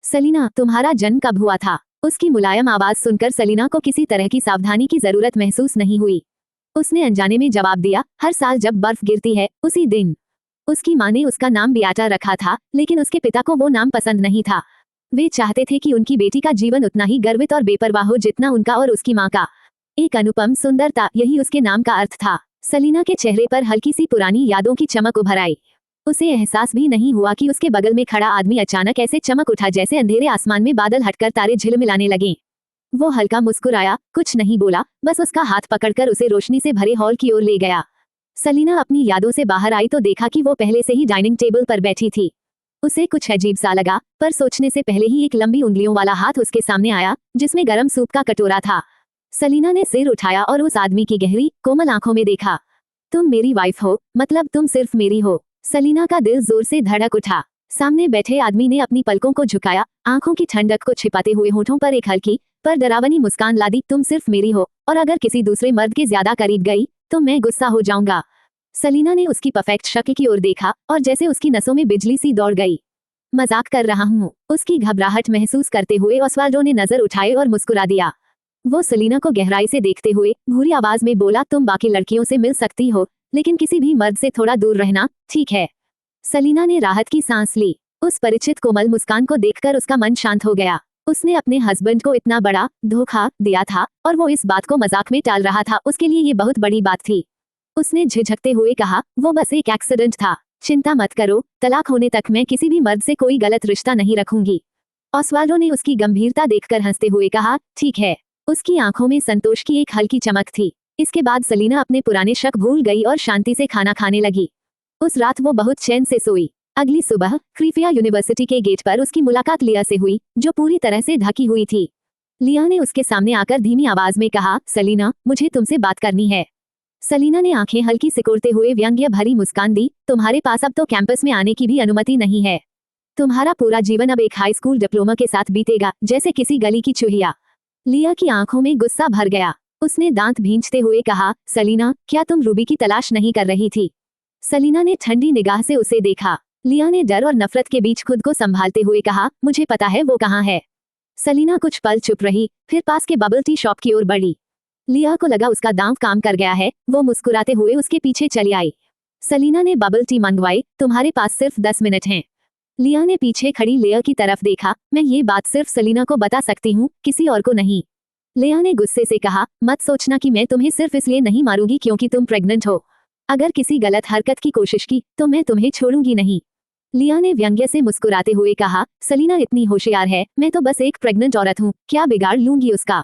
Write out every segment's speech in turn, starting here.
सलीना, तुम्हारा जन्म कब हुआ था? उसकी मुलायम आवाज सुनकर सलीना को किसी तरह की सावधानी की जरूरत महसूस नहीं हुई। उसने अनजाने में जवाब दिया, हर साल जब बर्फ गिरती है उसी दिन। उसकी माँ ने उसका नाम बियाटा रखा था, लेकिन उसके पिता को वो नाम पसंद नहीं था। वे चाहते थे कि उनकी बेटी का जीवन उतना ही गर्वित और बेपरवाह हो जितना उनका और उसकी माँ का। एक अनुपम सुंदरता, यही उसके नाम का अर्थ था। सलीना के चेहरे पर हल्की सी पुरानी यादों की चमक उभर आई। उसे एहसास भी नहीं हुआ कि उसके बगल में खड़ा आदमी अचानक ऐसे चमक उठा जैसे अंधेरे आसमान में बादल हटकर तारे झिलमिलाने लगे। वो हल्का मुस्कुराया, कुछ नहीं बोला, बस उसका हाथ पकड़कर उसे रोशनी से भरे हॉल की ओर ले गया। सलीना अपनी यादों से बाहर आई तो देखा कि वो पहले से ही डाइनिंग टेबल पर बैठी थी। उसे कुछ अजीब सा लगा, पर सोचने से पहले ही एक लंबी उंगलियों वाला हाथ उसके सामने आया, जिसमें गर्म सूप का कटोरा था। सलीना ने सिर उठाया और उस आदमी की गहरी, कोमल आंखों में देखा। तुम मेरी वाइफ हो, मतलब तुम सिर्फ मेरी हो। सलीना का दिल जोर से धड़क उठा। सामने बैठे आदमी ने अपनी पलकों को झुकाया, आंखों की ठंडक को छिपाते हुए होठों पर एक हल्की पर डरावनी मुस्कान ला दी। तुम सिर्फ मेरी हो, और अगर किसी दूसरे मर्द के ज्यादा करीब गई तो मैं गुस्सा हो जाऊंगा। सलीना ने उसकी परफेक्ट शक्ल की ओर देखा और जैसे उसकी नसों में बिजली सी दौड़ गई। मजाक कर रहा हूँ, उसकी घबराहट महसूस करते हुए ऑस्वाल्डो ने नजर उठाए और मुस्कुरा दिया। वो सलीना को गहराई से देखते हुए भूरी आवाज में बोला, तुम बाकी लड़कियों से मिल सकती हो, लेकिन किसी भी मर्द से थोड़ा दूर रहना, ठीक है? सलीना ने राहत की सांस ली। उस परिचित कोमल मुस्कान को देखकर उसका मन शांत हो गया। उसने अपने हस्बैंड को इतना बड़ा धोखा दिया था और वो इस बात को मजाक में टाल रहा था। उसके लिए ये बहुत बड़ी बात थी। उसने झिझकते हुए कहा, वो बस एक एक्सीडेंट था, चिंता मत करो, तलाक होने तक मैं किसी भी मर्द से कोई गलत रिश्ता नहीं रखूंगी। ऑस्वाल्डो ने उसकी गंभीरता देखकर हंसते हुए कहा, ठीक है। उसकी आंखों में संतोष की एक हल्की चमक थी। इसके बाद सलीना अपने पुराने शक भूल गई और शांति से खाना खाने लगी। उस रात वो बहुत चैन से सोई। अगली सुबह क्रीफिया यूनिवर्सिटी के गेट पर उसकी मुलाकात लिया से हुई, जो पूरी तरह से ढकी हुई थी। लिया ने उसके सामने आकर धीमी आवाज में कहा, सलीना, मुझे तुमसे बात करनी है। सलीना ने आंखें हल्की सिकुड़ते हुए व्यंग्य भरी मुस्कान दी, तुम्हारे पास अब तो कैंपस में आने की भी अनुमति नहीं है। तुम्हारा पूरा जीवन अब एक हाई स्कूल डिप्लोमा के साथ बीतेगा, जैसे किसी गली की चूहिया। लिया की आंखों में गुस्सा भर गया। उसने दांत भींचते हुए कहा, सलीना, क्या तुम रूबी की तलाश नहीं कर रही थी? सलीना ने ठंडी निगाह से उसे देखा। लिया ने डर और नफरत के बीच खुद को संभालते हुए कहा, मुझे पता है वो कहाँ है। सलीना कुछ पल चुप रही, फिर पास के बबल टी शॉप की ओर बढ़ी। लिया को लगा उसका दांव काम कर गया है। वो मुस्कुराते हुए उसके पीछे चली आई। सलीना ने बबल टी मंगवाई। तुम्हारे पास सिर्फ 10 मिनट हैं। लिया ने पीछे खड़ी लेया की तरफ देखा। मैं ये बात सिर्फ सलीना को बता सकती हूँ, किसी और को नहीं। लेया ने गुस्से से कहा, मत सोचना कि मैं तुम्हें सिर्फ इसलिए नहीं मारूंगी क्योंकि तुम प्रेग्नेंट हो। अगर किसी गलत हरकत की कोशिश की तो मैं तुम्हें छोड़ूंगी नहीं। लिया ने व्यंग्य से मुस्कुराते हुए कहा, सलीना इतनी होशियार है, मैं तो बस एक प्रेग्नेंट औरत हूँ, क्या बिगाड़ लूंगी उसका।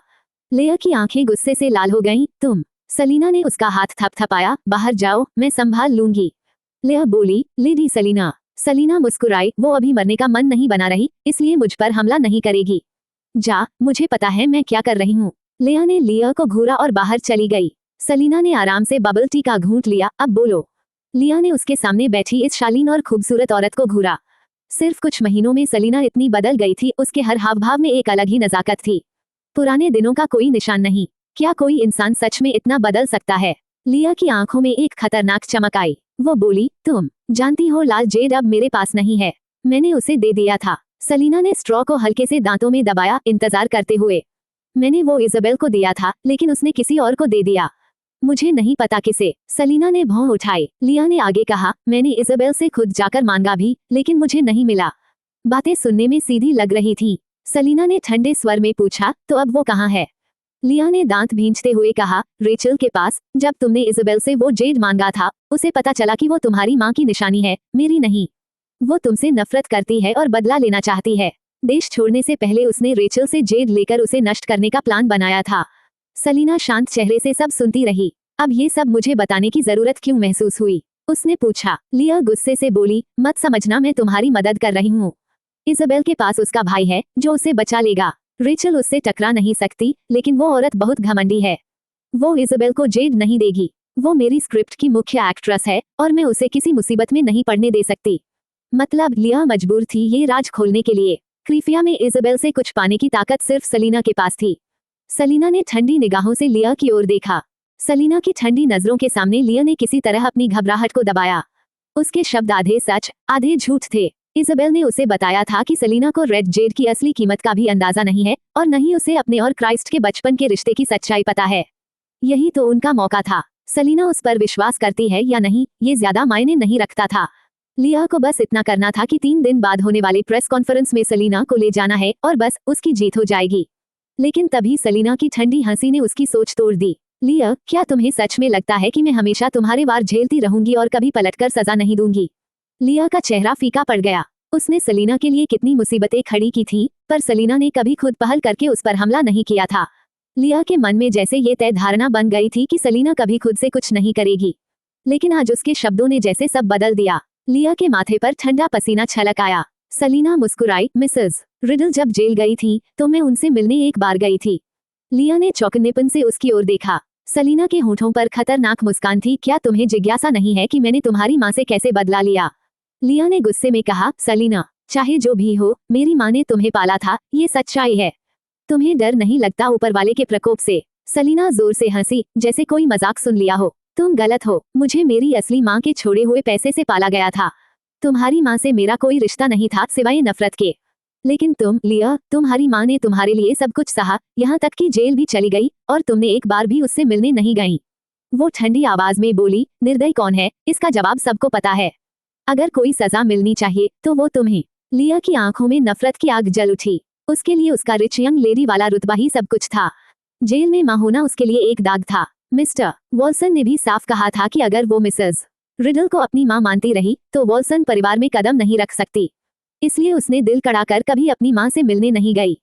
लेया की आंखें गुस्से से लाल हो गईं। तुम। सलीना ने उसका हाथ थपथपाया। बाहर जाओ, मैं संभाल लूंगी। लेया बोली, लेडी सलीना। सलीना मुस्कुराई। वो अभी मरने का मन नहीं बना रही, इसलिए मुझ पर हमला नहीं करेगी। जा, मुझे पता है मैं क्या कर रही हूँ। लेया ने लिया को घूरा और बाहर चली गई। सलीना ने आराम से बबल टी का घूंट लिया। अब बोलो। लिया ने उसके सामने बैठी इस शालीन और खूबसूरत औरत को घूरा। सिर्फ कुछ महीनों में सलीना इतनी बदल गई थी। उसके हर हाव भाव में एक अलग ही नजाकत थी। पुराने दिनों का कोई निशान नहीं। क्या कोई इंसान सच में इतना बदल सकता है? लिया की आंखों में एक खतरनाक चमक आई। वो बोली, तुम जानती हो लाल जेड अब मेरे पास नहीं है, मैंने उसे दे दिया था। सलीना ने स्ट्रॉ को हल्के से दांतों में दबाया, इंतजार करते हुए। मैंने वो इज़ाबेल को दिया था, लेकिन उसने किसी और को दे दिया। मुझे नहीं पता किसे। सलीना ने भौं उठाई। लिया ने आगे कहा, मैंने इज़ाबेल से खुद जाकर मांगा भी, लेकिन मुझे नहीं मिला। बातें सुनने में सीधी लग रही थी। सलीना ने ठंडे स्वर में पूछा, तो अब वो कहाँ है? लिया ने दांत भींचते हुए कहा, रेचल के पास। जब तुमने इज़ाबेल से वो जेड मांगा था, उसे पता चला कि वो तुम्हारी माँ की निशानी है, मेरी नहीं। वो तुमसे नफरत करती है और बदला लेना चाहती है। देश छोड़ने से पहले उसने रेचल से जेड लेकर उसे नष्ट करने का प्लान बनाया था। सलीना शांत चेहरे से सब सुनती रही। अब ये सब मुझे बताने की जरूरत क्यों महसूस हुई? उसने पूछा। लिया गुस्से से बोली, मत समझना मैं तुम्हारी मदद कर रही हूँ। इज़ाबेल के पास उसका भाई है जो उसे बचा लेगा। रेचल उससे टकरा नहीं सकती, लेकिन वो औरत बहुत घमंडी है। वो इज़ाबेल को जेड नहीं देगी। वो मेरी स्क्रिप्ट की मुख्य एक्ट्रेस है और मैं उसे किसी मुसीबत में नहीं पड़ने दे सकती। मतलब लिया मजबूर थी ये राज खोलने के लिए। क्रीफिया में इज़ाबेल से कुछ पाने की ताकत सिर्फ सलीना के पास थी। सलीना ने ठंडी निगाहों से लिया की ओर देखा। सलीना की ठंडी नजरों के सामने लिया ने किसी तरह अपनी घबराहट को दबाया। उसके शब्द आधे सच आधे झूठ थे। इज़ाबेल ने उसे बताया था कि सलीना को रेड जेड की असली कीमत का भी अंदाजा नहीं है और न ही उसे अपने और क्राइस्ट के बचपन के रिश्ते की सच्चाई पता है। यही तो उनका मौका था। सलीना उस पर विश्वास करती है या नहीं ये ज्यादा मायने नहीं रखता था। लिया को बस इतना करना था कि 3 दिन बाद होने वाले प्रेस कॉन्फ्रेंस में सलीना को ले जाना है और बस उसकी जीत हो जाएगी। लेकिन तभी सलीना की ठंडी हंसी ने उसकी सोच तोड़ दी। लिया, क्या तुम्हें सच में लगता है कि मैं हमेशा तुम्हारे वार झेलती रहूंगी और कभी पलटकर सजा नहीं दूंगी? लिया का चेहरा फीका पड़ गया। उसने सलीना के लिए कितनी मुसीबतें खड़ी की थी, पर सलीना ने कभी खुद पहल करके उस पर हमला नहीं किया था। लिया के मन में जैसे ये तय धारणा बन गई थी कि सलीना कभी खुद से कुछ नहीं करेगी। लेकिन आज उसके शब्दों ने जैसे सब बदल दिया। लिया के माथे पर ठंडा पसीना छलक आया। सलीना मुस्कुराई, मिसेस रिडल जब जेल गई थी तो मैं उनसे मिलने एक बार गई थी। लिया ने चौकन्नेपन से उसकी ओर देखा। सलीना के होठों पर खतरनाक मुस्कान थी। क्या तुम्हें जिज्ञासा नहीं है कि मैंने तुम्हारी माँ से कैसे बदला लिया? लिया ने गुस्से में कहा, सलीना, चाहे जो भी हो, मेरी माँ ने तुम्हें पाला था, ये सच्चाई है। तुम्हें डर नहीं लगता ऊपर वाले के प्रकोप से? सलीना जोर से हंसी, जैसे कोई मजाक सुन लिया हो। तुम गलत हो। मुझे मेरी असली माँ के छोड़े हुए पैसे से पाला गया था। तुम्हारी माँ से मेरा कोई रिश्ता नहीं था सिवाय नफरत के। लेकिन तुम, लिया, तुम्हारी माँ ने तुम्हारे लिए सब कुछ सहा, यहाँ तक कि जेल भी चली गई और तुमने एक बार भी उससे मिलने नहीं गई। वो ठंडी आवाज में बोली, निर्दयी कौन है इसका जवाब सबको पता है। अगर कोई सजा मिलनी चाहिए तो वो तुम्हें। लिया की आंखों में नफरत की आग जल उठी। उसके लिए उसका रिच यंग लेडी वाला रुतबा ही सब कुछ था। जेल में मां होना उसके लिए एक दाग था। मिस्टर वॉल्सन ने भी साफ कहा था कि अगर वो मिसेस रिडल को अपनी मां मानती रही तो वॉल्सन परिवार में कदम नहीं रख सकती। इसलिए उसने दिल कड़ा कर कभी अपनी मां से मिलने नहीं गई।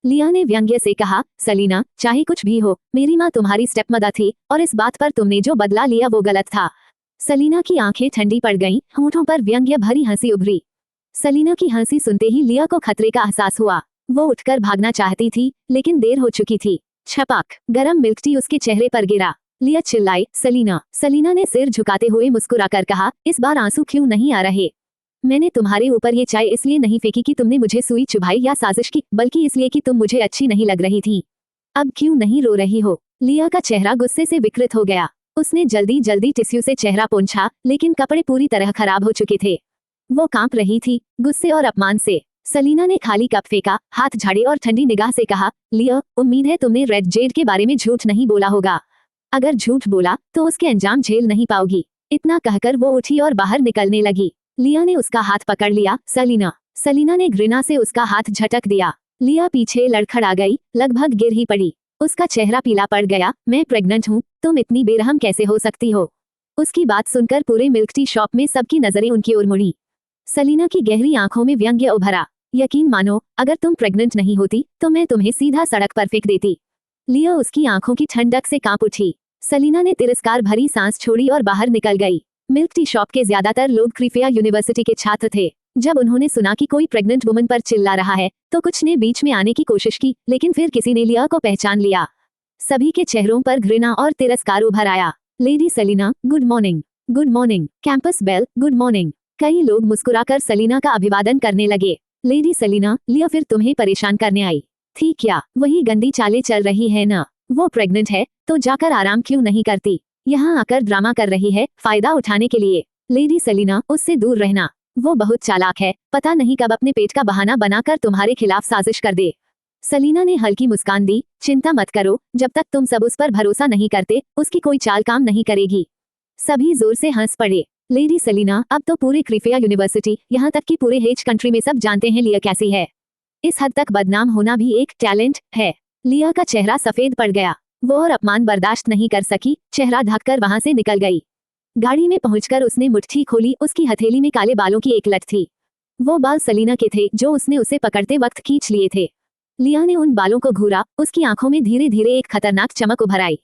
लिया ने व्यंग्य से कहा, सलीना, चाहे कुछ भी हो, मेरी मां तुम्हारी स्टेपमदर थी और इस बात पर तुमने जो बदला लिया वो गलत था। सलीना की आंखें ठंडी पड़ गईं, होठों पर व्यंग्य भरी हंसी उभरी। सलीना की हंसी सुनते ही लिया को खतरे का एहसास हुआ। वो उठकर भागना चाहती थी, लेकिन देर हो चुकी थी। छपाक, गरम मिल्क टी उसके चेहरे पर गिरा। लिया चिल्लाई, सलीना। सलीना ने सिर झुकाते हुए मुस्कुराकर कहा, इस बार आंसू क्यों नहीं आ रहे? मैंने तुम्हारे ऊपर ये चाय इसलिए नहीं फेंकी कि तुमने मुझे सुई चुभाई या साजिश की, बल्कि इसलिए कि तुम मुझे अच्छी नहीं लग रही थी। अब क्यों नहीं रो रही हो? लिया का चेहरा गुस्से से विकृत हो गया। उसने जल्दी जल्दी टिश्यू से चेहरा पोंछा, लेकिन कपड़े पूरी तरह खराब हो चुके थे। वो कांप रही थी, गुस्से और अपमान से। सलीना ने खाली कप फेंका, हाथ झाड़े और ठंडी निगाह से कहा, लिया, उम्मीद है तुमने रेड जेड के बारे में झूठ नहीं बोला होगा। अगर झूठ बोला तो उसके अंजाम झेल नहीं पाओगी। इतना कहकर वो उठी और बाहर निकलने लगी। लिया ने उसका हाथ पकड़ लिया। सलीना। सलीना ने घृणा से उसका हाथ झटक दिया। लिया पीछे लड़खड़ा गई, लगभग गिर ही पड़ी। उसका चेहरा पीला पड़ गया। मैं प्रेग्नेंट हूँ, तुम इतनी बेरहम कैसे हो सकती हो? उसकी बात सुनकर पूरे मिल्क टी शॉप में सबकी नजरें उनकी ओर मुड़ी। सलीना की गहरी आंखों में व्यंग्य उभरा। यकीन मानो, अगर तुम प्रेग्नेंट नहीं होती तो मैं तुम्हें सीधा सड़क पर फेंक देती। लिया उसकी आंखों की ठंडक से कांप उठी। सलीना ने तिरस्कार भरी सांस छोड़ी और बाहर निकल गई। मिल्क टी शॉप के ज्यादातर लोग क्रिफिया यूनिवर्सिटी के छात्र थे। जब उन्होंने सुना कि कोई प्रेग्नेंट वुमन पर चिल्ला रहा है तो कुछ ने बीच में आने की कोशिश की, लेकिन फिर किसी ने लिया को पहचान लिया। सभी के चेहरों पर घृणा और तिरस्कार उभर आया। Lady Salina, good morning. Good morning. Campus bell, good morning. कई लोग मुस्कुराकर सलीना का अभिवादन करने लगे। लेडी सलीना, लिया फिर तुम्हें परेशान करने आई थी क्या? वही गंदी चालें चल रही है ना? वो प्रेग्नेंट है तो जाकर आराम क्यों नहीं करती? यहाँ आकर ड्रामा कर रही है फायदा उठाने के लिए। लेडी सलीना, उससे दूर रहना। वो बहुत चालाक है, पता नहीं कब अपने पेट का बहाना बनाकर तुम्हारे खिलाफ साजिश कर दे। सलीना ने हल्की मुस्कान दी। चिंता मत करो, जब तक तुम सब उस पर भरोसा नहीं करते उसकी कोई चाल काम नहीं करेगी। सभी जोर से हंस पड़े। लेडी सलीना, अब तो पूरे क्रिफिया यूनिवर्सिटी, यहाँ तक कि पूरे हेज कंट्री में सब जानते हैं लिया कैसी है। इस हद तक बदनाम होना भी एक टैलेंट है। लिया का चेहरा सफेद पड़ गया। वो और अपमान बर्दाश्त नहीं कर सकी, चेहरा ढककर वहां से निकल गई। गाड़ी में पहुंचकर उसने मुट्ठी खोली। उसकी हथेली में काले बालों की एक लट थी। वो बाल सलीना के थे जो उसने उसे पकड़ते वक्त खींच लिए थे। लिया ने उन बालों को घूरा। उसकी आंखों में धीरे धीरे एक खतरनाक चमक उभर आई।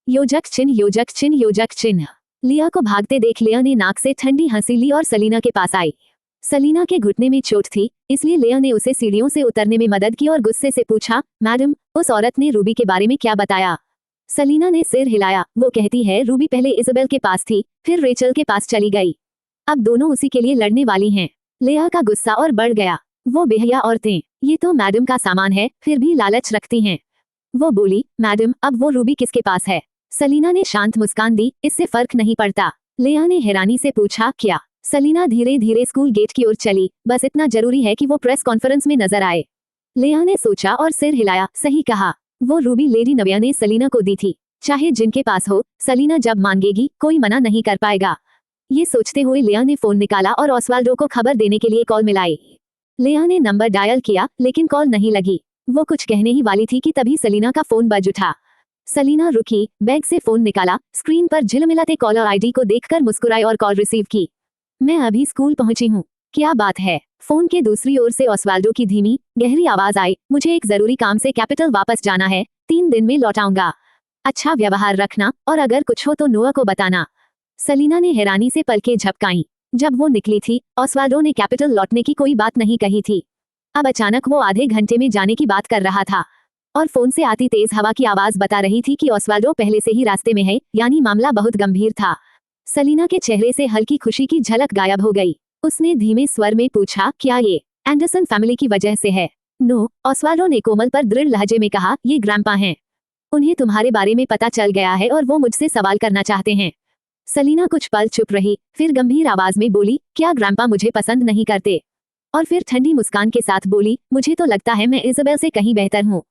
योजक चिन्ह, योजक चिन्ह, योजक चिन्ह। लिया को भागते देख लिया ने नाक से ठंडी हंसी ली और सलीना के पास आई। सलीना के घुटने में चोट थी, इसलिए लिया ने उसे सीढ़ियों से उतरने में मदद की और गुस्से से पूछा, मैडम, उस औरत ने रूबी के बारे में क्या बताया? सलीना ने सिर हिलाया। वो कहती है रूबी पहले इज़ाबेल के पास थी, फिर रेचल के पास चली गई। अब दोनों उसी के लिए लड़ने वाली हैं। लिया का गुस्सा और बढ़ गया। वो बेहया औरतें, ये तो मैडम का सामान है, फिर भी लालच रखती हैं। वो बोली, मैडम, अब वो रूबी किसके पास है? सलीना ने शांत मुस्कान दी, इससे फर्क नहीं पड़ता। लिया ने हैरानी से पूछा, क्या? सलीना धीरे धीरे स्कूल गेट की ओर चली, बस इतना जरूरी है कि वो प्रेस कॉन्फ्रेंस में नजर आए। लेया ने सोचा और सिर हिलाया, सही कहा, वो रूबी लेडी नव्या ने सलीना को दी थी। चाहे जिनके पास हो, सलीना जब मांगेगी कोई मना नहीं कर पाएगा। ये सोचते हुए लेया ने फोन निकाला और ऑस्वाल्डो को खबर देने के लिए कॉल मिलाई। लेया ने नंबर डायल किया लेकिन कॉल नहीं लगी। वो कुछ कहने ही वाली थी कि तभी सलीना का फोन बज उठा। सलीना रुकी, बैग से फोन निकाला, स्क्रीन पर झिलमिलाते कॉलर आईडी को देखकर मुस्कुराई और कॉल रिसीव की। मैं अभी स्कूल पहुंची हूँ। क्या बात है? फोन के दूसरी ओर से ऑस्वाल्डो की धीमी गहरी आवाज आई, मुझे एक जरूरी काम से कैपिटल वापस जाना है, 3 दिन में लौट आऊंगा। अच्छा व्यवहार रखना और अगर कुछ हो तो नोआ को बताना। सलीना ने हैरानी से पलकें झपकाईं। जब वो निकली थी, ऑस्वाल्डो ने कैपिटल लौटने की कोई बात नहीं कही थी। अब अचानक वो आधे घंटे में जाने की बात कर रहा था और फोन से आती तेज हवा की आवाज बता रही थी कि ऑस्वाल्डो पहले से ही रास्ते में है, यानी मामला बहुत गंभीर था। सलीना के चेहरे से हल्की खुशी की झलक गायब हो गई। उसने धीमे स्वर में पूछा, क्या ये एंडरसन फैमिली की वजह से है? नो, ऑस्वाल्डो ने कोमल पर दृढ़ लहजे में कहा, ये ग्रैंपा हैं। उन्हें तुम्हारे बारे में पता चल गया है और वो मुझसे सवाल करना चाहते हैं। सलीना कुछ पल चुप रही, फिर गंभीर आवाज में बोली, क्या ग्रैंपा मुझे पसंद नहीं करते? और फिर ठंडी मुस्कान के साथ बोली, मुझे तो लगता है मैं इज़ाबेल से कहीं बेहतर हूँ।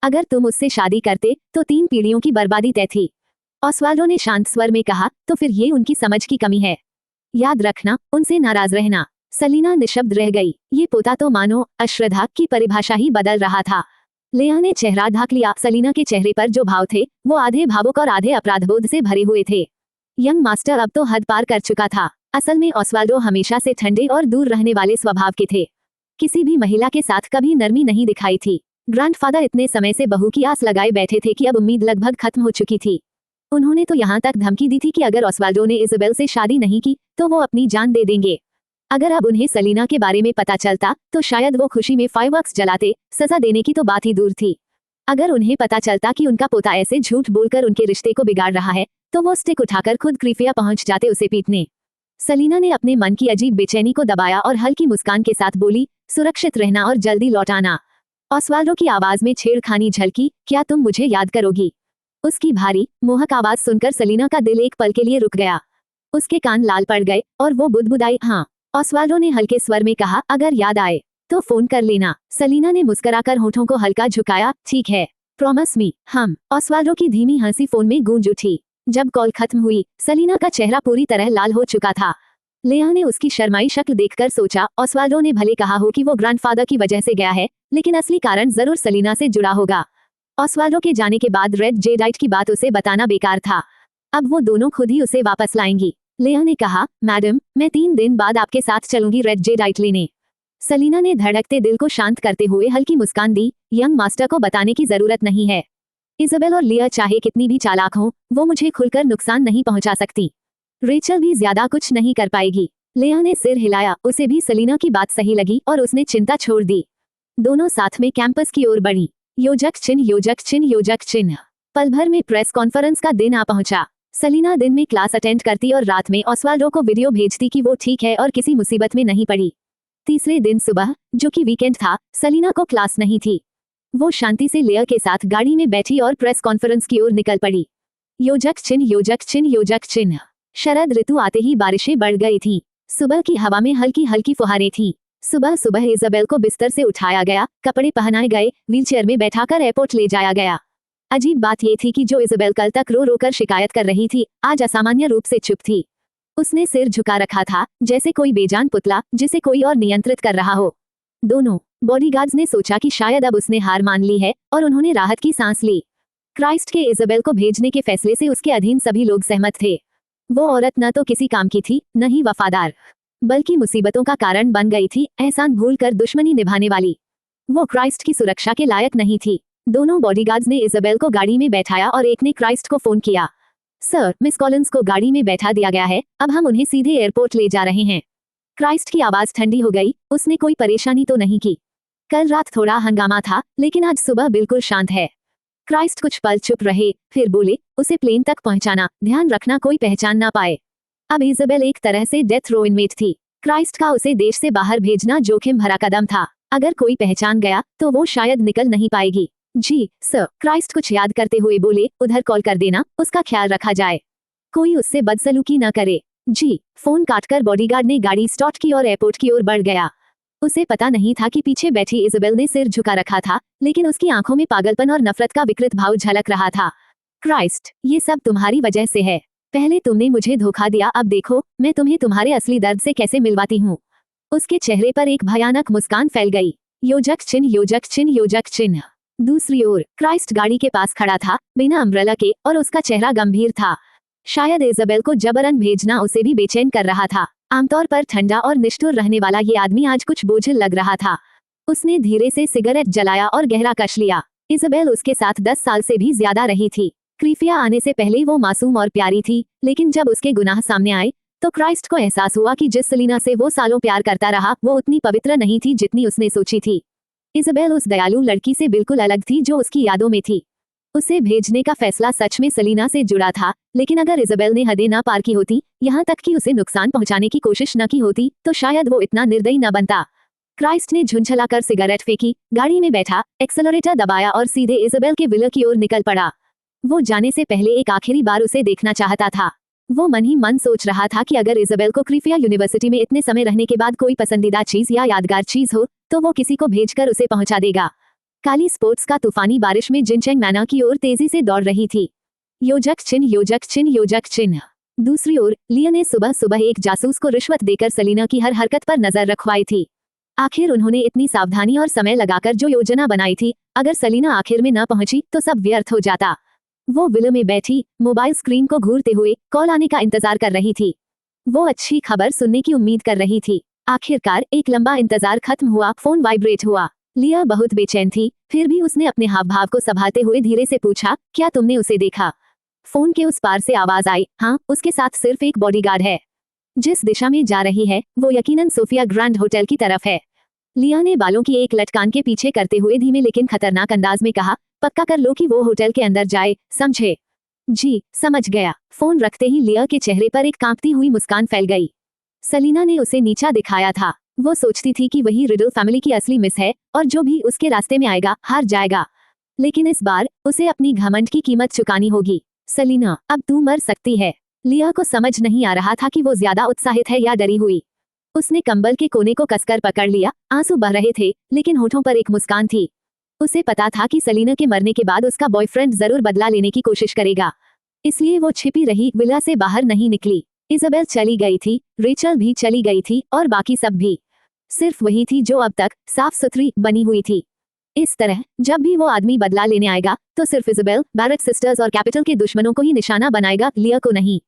अगर तुम उससे शादी करते तो 3 पीढ़ियों की बर्बादी तय थी। ऑस्वाल्डो ने शांत स्वर में कहा, तो फिर ये उनकी समझ की कमी है। याद रखना, उनसे नाराज रहना। सलीना निशब्द रह गई। ये पोता तो मानो अश्रद्धा की परिभाषा ही बदल रहा था। लेया ने चेहरा ढाक लिया। सलीना के चेहरे पर जो भाव थे वो आधे भावुक और आधे अपराधबोध से भरे हुए थे। यंग मास्टर अब तो हद पार कर चुका था। असल में ऑस्वाल्डो हमेशा से ठंडे और दूर रहने वाले स्वभाव के थे। किसी भी महिला के साथ कभी नरमी नहीं दिखाई थी। ग्रैंडफादर इतने समय से बहू की आस लगाए बैठे थे कि अब उम्मीद लगभग खत्म हो चुकी थी। उन्होंने तो यहाँ तक धमकी दी थी कि अगर ऑस्वाल्डो ने इज़ाबेल से शादी नहीं की तो वो अपनी जान दे देंगे। अगर अब उन्हें सलीना के बारे में पता चलता तो शायद वो खुशी में फायरवर्क्स जलाते। सजा देने की तो बात ही दूर थी। अगर उन्हें पता चलता कि उनका पोता ऐसे झूठ बोलकर उनके रिश्ते को बिगाड़ रहा है तो वो स्टिक उठाकर खुद क्रीफिया पहुंच जाते उसे पीटने। सलीना ने अपने मन की अजीब बेचैनी को दबाया और हल्की मुस्कान के साथ बोली, सुरक्षित रहना और जल्दी लौट आना। ऑस्वाल्डो की आवाज में छेड़खानी झलकी, क्या तुम मुझे याद करोगी? उसकी भारी मोहक आवाज सुनकर सलीना का दिल एक पल के लिए रुक गया। उसके कान लाल पड़ गए और वो बुदबुदाई, हाँ। ऑस्वाल्डो ने हल्के स्वर में कहा, अगर याद आए तो फोन कर लेना। सलीना ने मुस्कुराकर होठों को हल्का झुकाया, ठीक है, प्रॉमिस मी। हम। ऑस्वाल्डो की धीमी हंसी फोन में गूंज उठी। जब कॉल खत्म हुई, सलीना का चेहरा पूरी तरह लाल हो चुका था। लेया ने उसकी शर्माई शक्ल देखकर सोचा, ऑस्वाल्डो ने भले कहा हो कि वो ग्रैंडफादर की वजह से गया है, लेकिन असली कारण जरूर सलीना से जुड़ा होगा। ऑस्वाल्डो के जाने के बाद रेड जेडाइट की बात उसे बताना बेकार था। अब वो दोनों खुद ही उसे वापस लाएंगी। लेया ने कहा, मैडम, मैं 3 दिन बाद आपके साथ चलूंगी रेड जेडाइट लेने। सलीना ने धड़कते दिल को शांत करते हुए हल्की मुस्कान दी, यंग मास्टर को बताने की जरूरत नहीं है। इज़ाबेल और लिया चाहे कितनी भी चालाक हो, वो मुझे खुलकर नुकसान नहीं पहुंचा सकती। रेचल भी ज्यादा कुछ नहीं कर पाएगी। लेया ने सिर हिलाया, उसे भी सलीना की बात सही लगी और उसने चिंता छोड़ दी। दोनों साथ में कैंपस की ओर बढ़ी। योजक चिन्ह, योजक चिन्ह, योजक चिन्ह। पल भर में प्रेस कॉन्फ्रेंस का दिन आ पहुंचा। सलीना दिन में क्लास अटेंड करती और रात में ऑस्वाल्डो को वीडियो भेजती कि वो ठीक है और किसी मुसीबत में नहीं पड़ी। तीसरे दिन सुबह, जो कि वीकेंड था, सलीना को क्लास नहीं थी। वो शांति से लेया के साथ गाड़ी में बैठी और प्रेस कॉन्फ्रेंस की ओर निकल पड़ी। योजक चिन्ह, योजक चिन्ह, योजक चिन्ह। शरद ऋतु आते ही बारिशें बढ़ गई थीं। सुबह की हवा में हल्की हल्की फुहारें थीं। सुबह सुबह इज़ाबेल को बिस्तर से उठाया गया, कपड़े पहनाए गए, व्हीलचेयर में बैठाकर एयरपोर्ट ले जाया गया। अजीब बात यह थी कि जो इज़ाबेल कल तक रो रो कर शिकायत कर रही थी, आज असामान्य रूप से चुप थी। उसने सिर झुका रखा था, जैसे कोई बेजान पुतला जिसे कोई और नियंत्रित कर रहा हो। दोनों बॉडीगार्ड्स ने सोचा कि शायद अब उसने हार मान ली है और उन्होंने राहत की सांस ली। क्राइस्ट के इज़ाबेल को भेजने के फैसले से उसके अधीन सभी लोग सहमत थे। वो औरत न तो किसी काम की थी, न ही वफादार, बल्कि मुसीबतों का कारण बन गई थी, एहसान भूलकर दुश्मनी निभाने वाली। वो क्राइस्ट की सुरक्षा के लायक नहीं थी। दोनों बॉडीगार्ड्स ने इज़ाबेल को गाड़ी में बैठाया और एक ने क्राइस्ट को फोन किया, सर, मिस कॉलिंस को गाड़ी में बैठा दिया गया है, अब हम उन्हें सीधे एयरपोर्ट ले जा रहे हैं। क्राइस्ट की आवाज ठंडी हो गई। उसने कोई परेशानी तो नहीं की। कल रात थोड़ा हंगामा था, लेकिन आज सुबह बिल्कुल शांत है। क्राइस्ट कुछ पल चुप रहे, फिर बोले, उसे प्लेन तक पहुंचाना, ध्यान रखना कोई पहचान ना पाए। अब इज़ाबेल एक तरह से डेथ रो इनमेट थी। क्राइस्ट का उसे देश से बाहर भेजना जोखिम भरा कदम था। अगर कोई पहचान गया तो वो शायद निकल नहीं पाएगी। जी सर, क्राइस्ट कुछ याद करते हुए बोले, उधर कॉल कर देना, उसका ख्याल रखा जाए, कोई उससे बदसलूकी न करे। जी। फोन काटकर बॉडीगार्ड ने गाड़ी स्टार्ट की और एयरपोर्ट की ओर बढ़ गया। उसे पता नहीं था कि पीछे बैठी इज़ाबेल ने सिर झुका रखा था, लेकिन उसकी आंखों में पागलपन और नफरत का विकृत भाव झलक रहा था। क्राइस्ट, ये सब तुम्हारी वजह से है। पहले तुमने मुझे धोखा दिया, अब देखो मैं तुम्हें तुम्हारे असली दर्द से कैसे मिलवाती हूँ। उसके चेहरे पर एक भयानक मुस्कान फैल गई। योजक चिन्ह, योजक चिन्ह, योजक चिन्ह। दूसरी ओर क्राइस्ट गाड़ी के पास खड़ा था, बिना अम्ब्रेला के, और उसका चेहरा गंभीर था। शायद इज़ाबेल को जबरन भेजना उसे भी बेचैन कर रहा था। आमतौर पर ठंडा और निष्ठुर रहने वाला ये आदमी आज कुछ बोझिल लग रहा था। उसने धीरे से सिगरेट जलाया और गहरा कश लिया। इज़ाबेल उसके साथ 10 साल से भी ज्यादा रही थी। क्रीफिया आने से पहले वो मासूम और प्यारी थी, लेकिन जब उसके गुनाह सामने आए तो क्राइस्ट को एहसास हुआ कि जिस सेलिना से वो सालों प्यार करता रहा वो उतनी पवित्र नहीं थी जितनी उसने सोची थी। इज़ाबेल उस दयालु लड़की से बिल्कुल अलग थी जो उसकी यादों में थी। उसे भेजने का फैसला सच में सेलिना से जुड़ा था, लेकिन अगर इज़ाबेल ने हदें न पार की होती, यहाँ तक कि उसे नुकसान पहुंचाने की कोशिश न की होती, तो शायद वो इतना निर्दयी न बनता। क्राइस्ट ने झुंझलाकर सिगरेट फेंकी, गाड़ी में बैठा, एक्सेलरेटर दबाया और सीधे इज़ाबेल के विला की ओर निकल पड़ा। वो जाने से पहले एक आखिरी बार उसे देखना चाहता था। वो मन ही मन सोच रहा था कि अगर इज़ाबेल को क्रीफिया यूनिवर्सिटी में इतने समय रहने के बाद कोई पसंदीदा चीज या यादगार चीज हो, तो वो किसी को भेजकर उसे पहुंचा देगा। काली स्पोर्ट्स का तूफानी बारिश में जिनचेंग मैनर की ओर तेजी से दौड़ रही थी। योजक चिन्ह, योजक चिन्ह, योजक चिन्ह। दूसरी ओर लिया ने सुबह सुबह एक जासूस को रिश्वत देकर सेलिना की हर हरकत पर नजर रखवाई थी। आखिर उन्होंने इतनी सावधानी और समय लगाकर जो योजना बनाई थी, अगर सेलिना आखिर में न पहुंची तो सब व्यर्थ हो जाता। वो विला में बैठी मोबाइल स्क्रीन को घूरते हुए कॉल आने का इंतजार कर रही थी। वो अच्छी खबर सुनने की उम्मीद कर रही थी। आखिरकार एक लंबा इंतजार खत्म हुआ, फोन वाइब्रेट हुआ। लिया बहुत बेचैन थी, फिर भी उसने अपने हाव भाव को संभालते हुए धीरे से पूछा, क्या तुमने उसे देखा? फोन के उस पार से आवाज आई, हाँ, उसके साथ सिर्फ एक बॉडीगार्ड है। जिस दिशा में जा रही है वो यकीनन सोफिया ग्रैंड होटल की तरफ है। लिया ने बालों की एक लटकान के पीछे करते हुए धीमे लेकिन खतरनाक अंदाज में कहा, पक्का कर लो कि वो होटल के अंदर जाए, समझे? जी, समझ गया। फोन रखते ही लिया के चेहरे पर एक कांपती हुई मुस्कान फैल गई। सेलिना ने उसे नीचा दिखाया था। वो सोचती थी कि वही रिडल फैमिली की असली मिस है और जो भी उसके रास्ते में आएगा हार जाएगा। लेकिन इस बार उसे अपनी घमंड की कीमत चुकानी होगी। सेलिना, अब तू मर सकती है। लिया को समझ नहीं आ रहा था कि वो ज्यादा उत्साहित है या डरी हुई। उसने कंबल के कोने को कसकर पकड़ लिया, आंसू बह रहे थे, लेकिन होठों पर एक मुस्कान थी। उसे पता था कि सेलिना के मरने के बाद उसका बॉयफ्रेंड जरूर बदला लेने की कोशिश करेगा, इसलिए वो छिपी रही, विला से बाहर नहीं निकली। इज़ाबेल चली गई थी, रेचल भी चली गई थी और बाकी सब भी। सिर्फ वही थी जो अब तक साफ सुथरी बनी हुई थी। इस तरह जब भी वो आदमी बदला लेने आएगा तो सिर्फ इज़ाबेल, बैरेट सिस्टर्स और कैपिटल के दुश्मनों को ही निशाना बनाएगा, लिया को नहीं।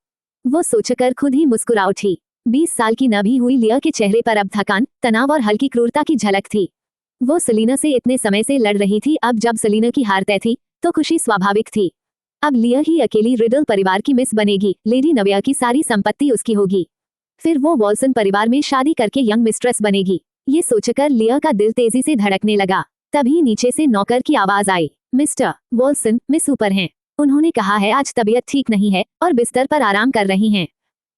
वो सोचकर खुद ही मुस्कुरा उठी। 20 साल की न भी हुई लिया के चेहरे पर अब थकान, तनाव और हल्की क्रूरता की झलक थी। वो सेलिना से इतने समय से लड़ रही थी, अब जब सेलिना की हार तय थी तो खुशी स्वाभाविक थी। अब लिया ही अकेली रिडल परिवार की मिस बनेगी, लेडी नव्या की सारी संपत्ति उसकी होगी। फिर वो वॉल्सन परिवार में शादी करके यंग मिस्ट्रेस बनेगी। ये सोचकर लिया का दिल तेजी से धड़कने लगा। तभी नीचे से नौकर की आवाज आई, मिस्टर वॉल्सन, मिस ऊपर हैं। उन्होंने कहा है आज तबीयत ठीक नहीं है और बिस्तर पर आराम कर रही हैं।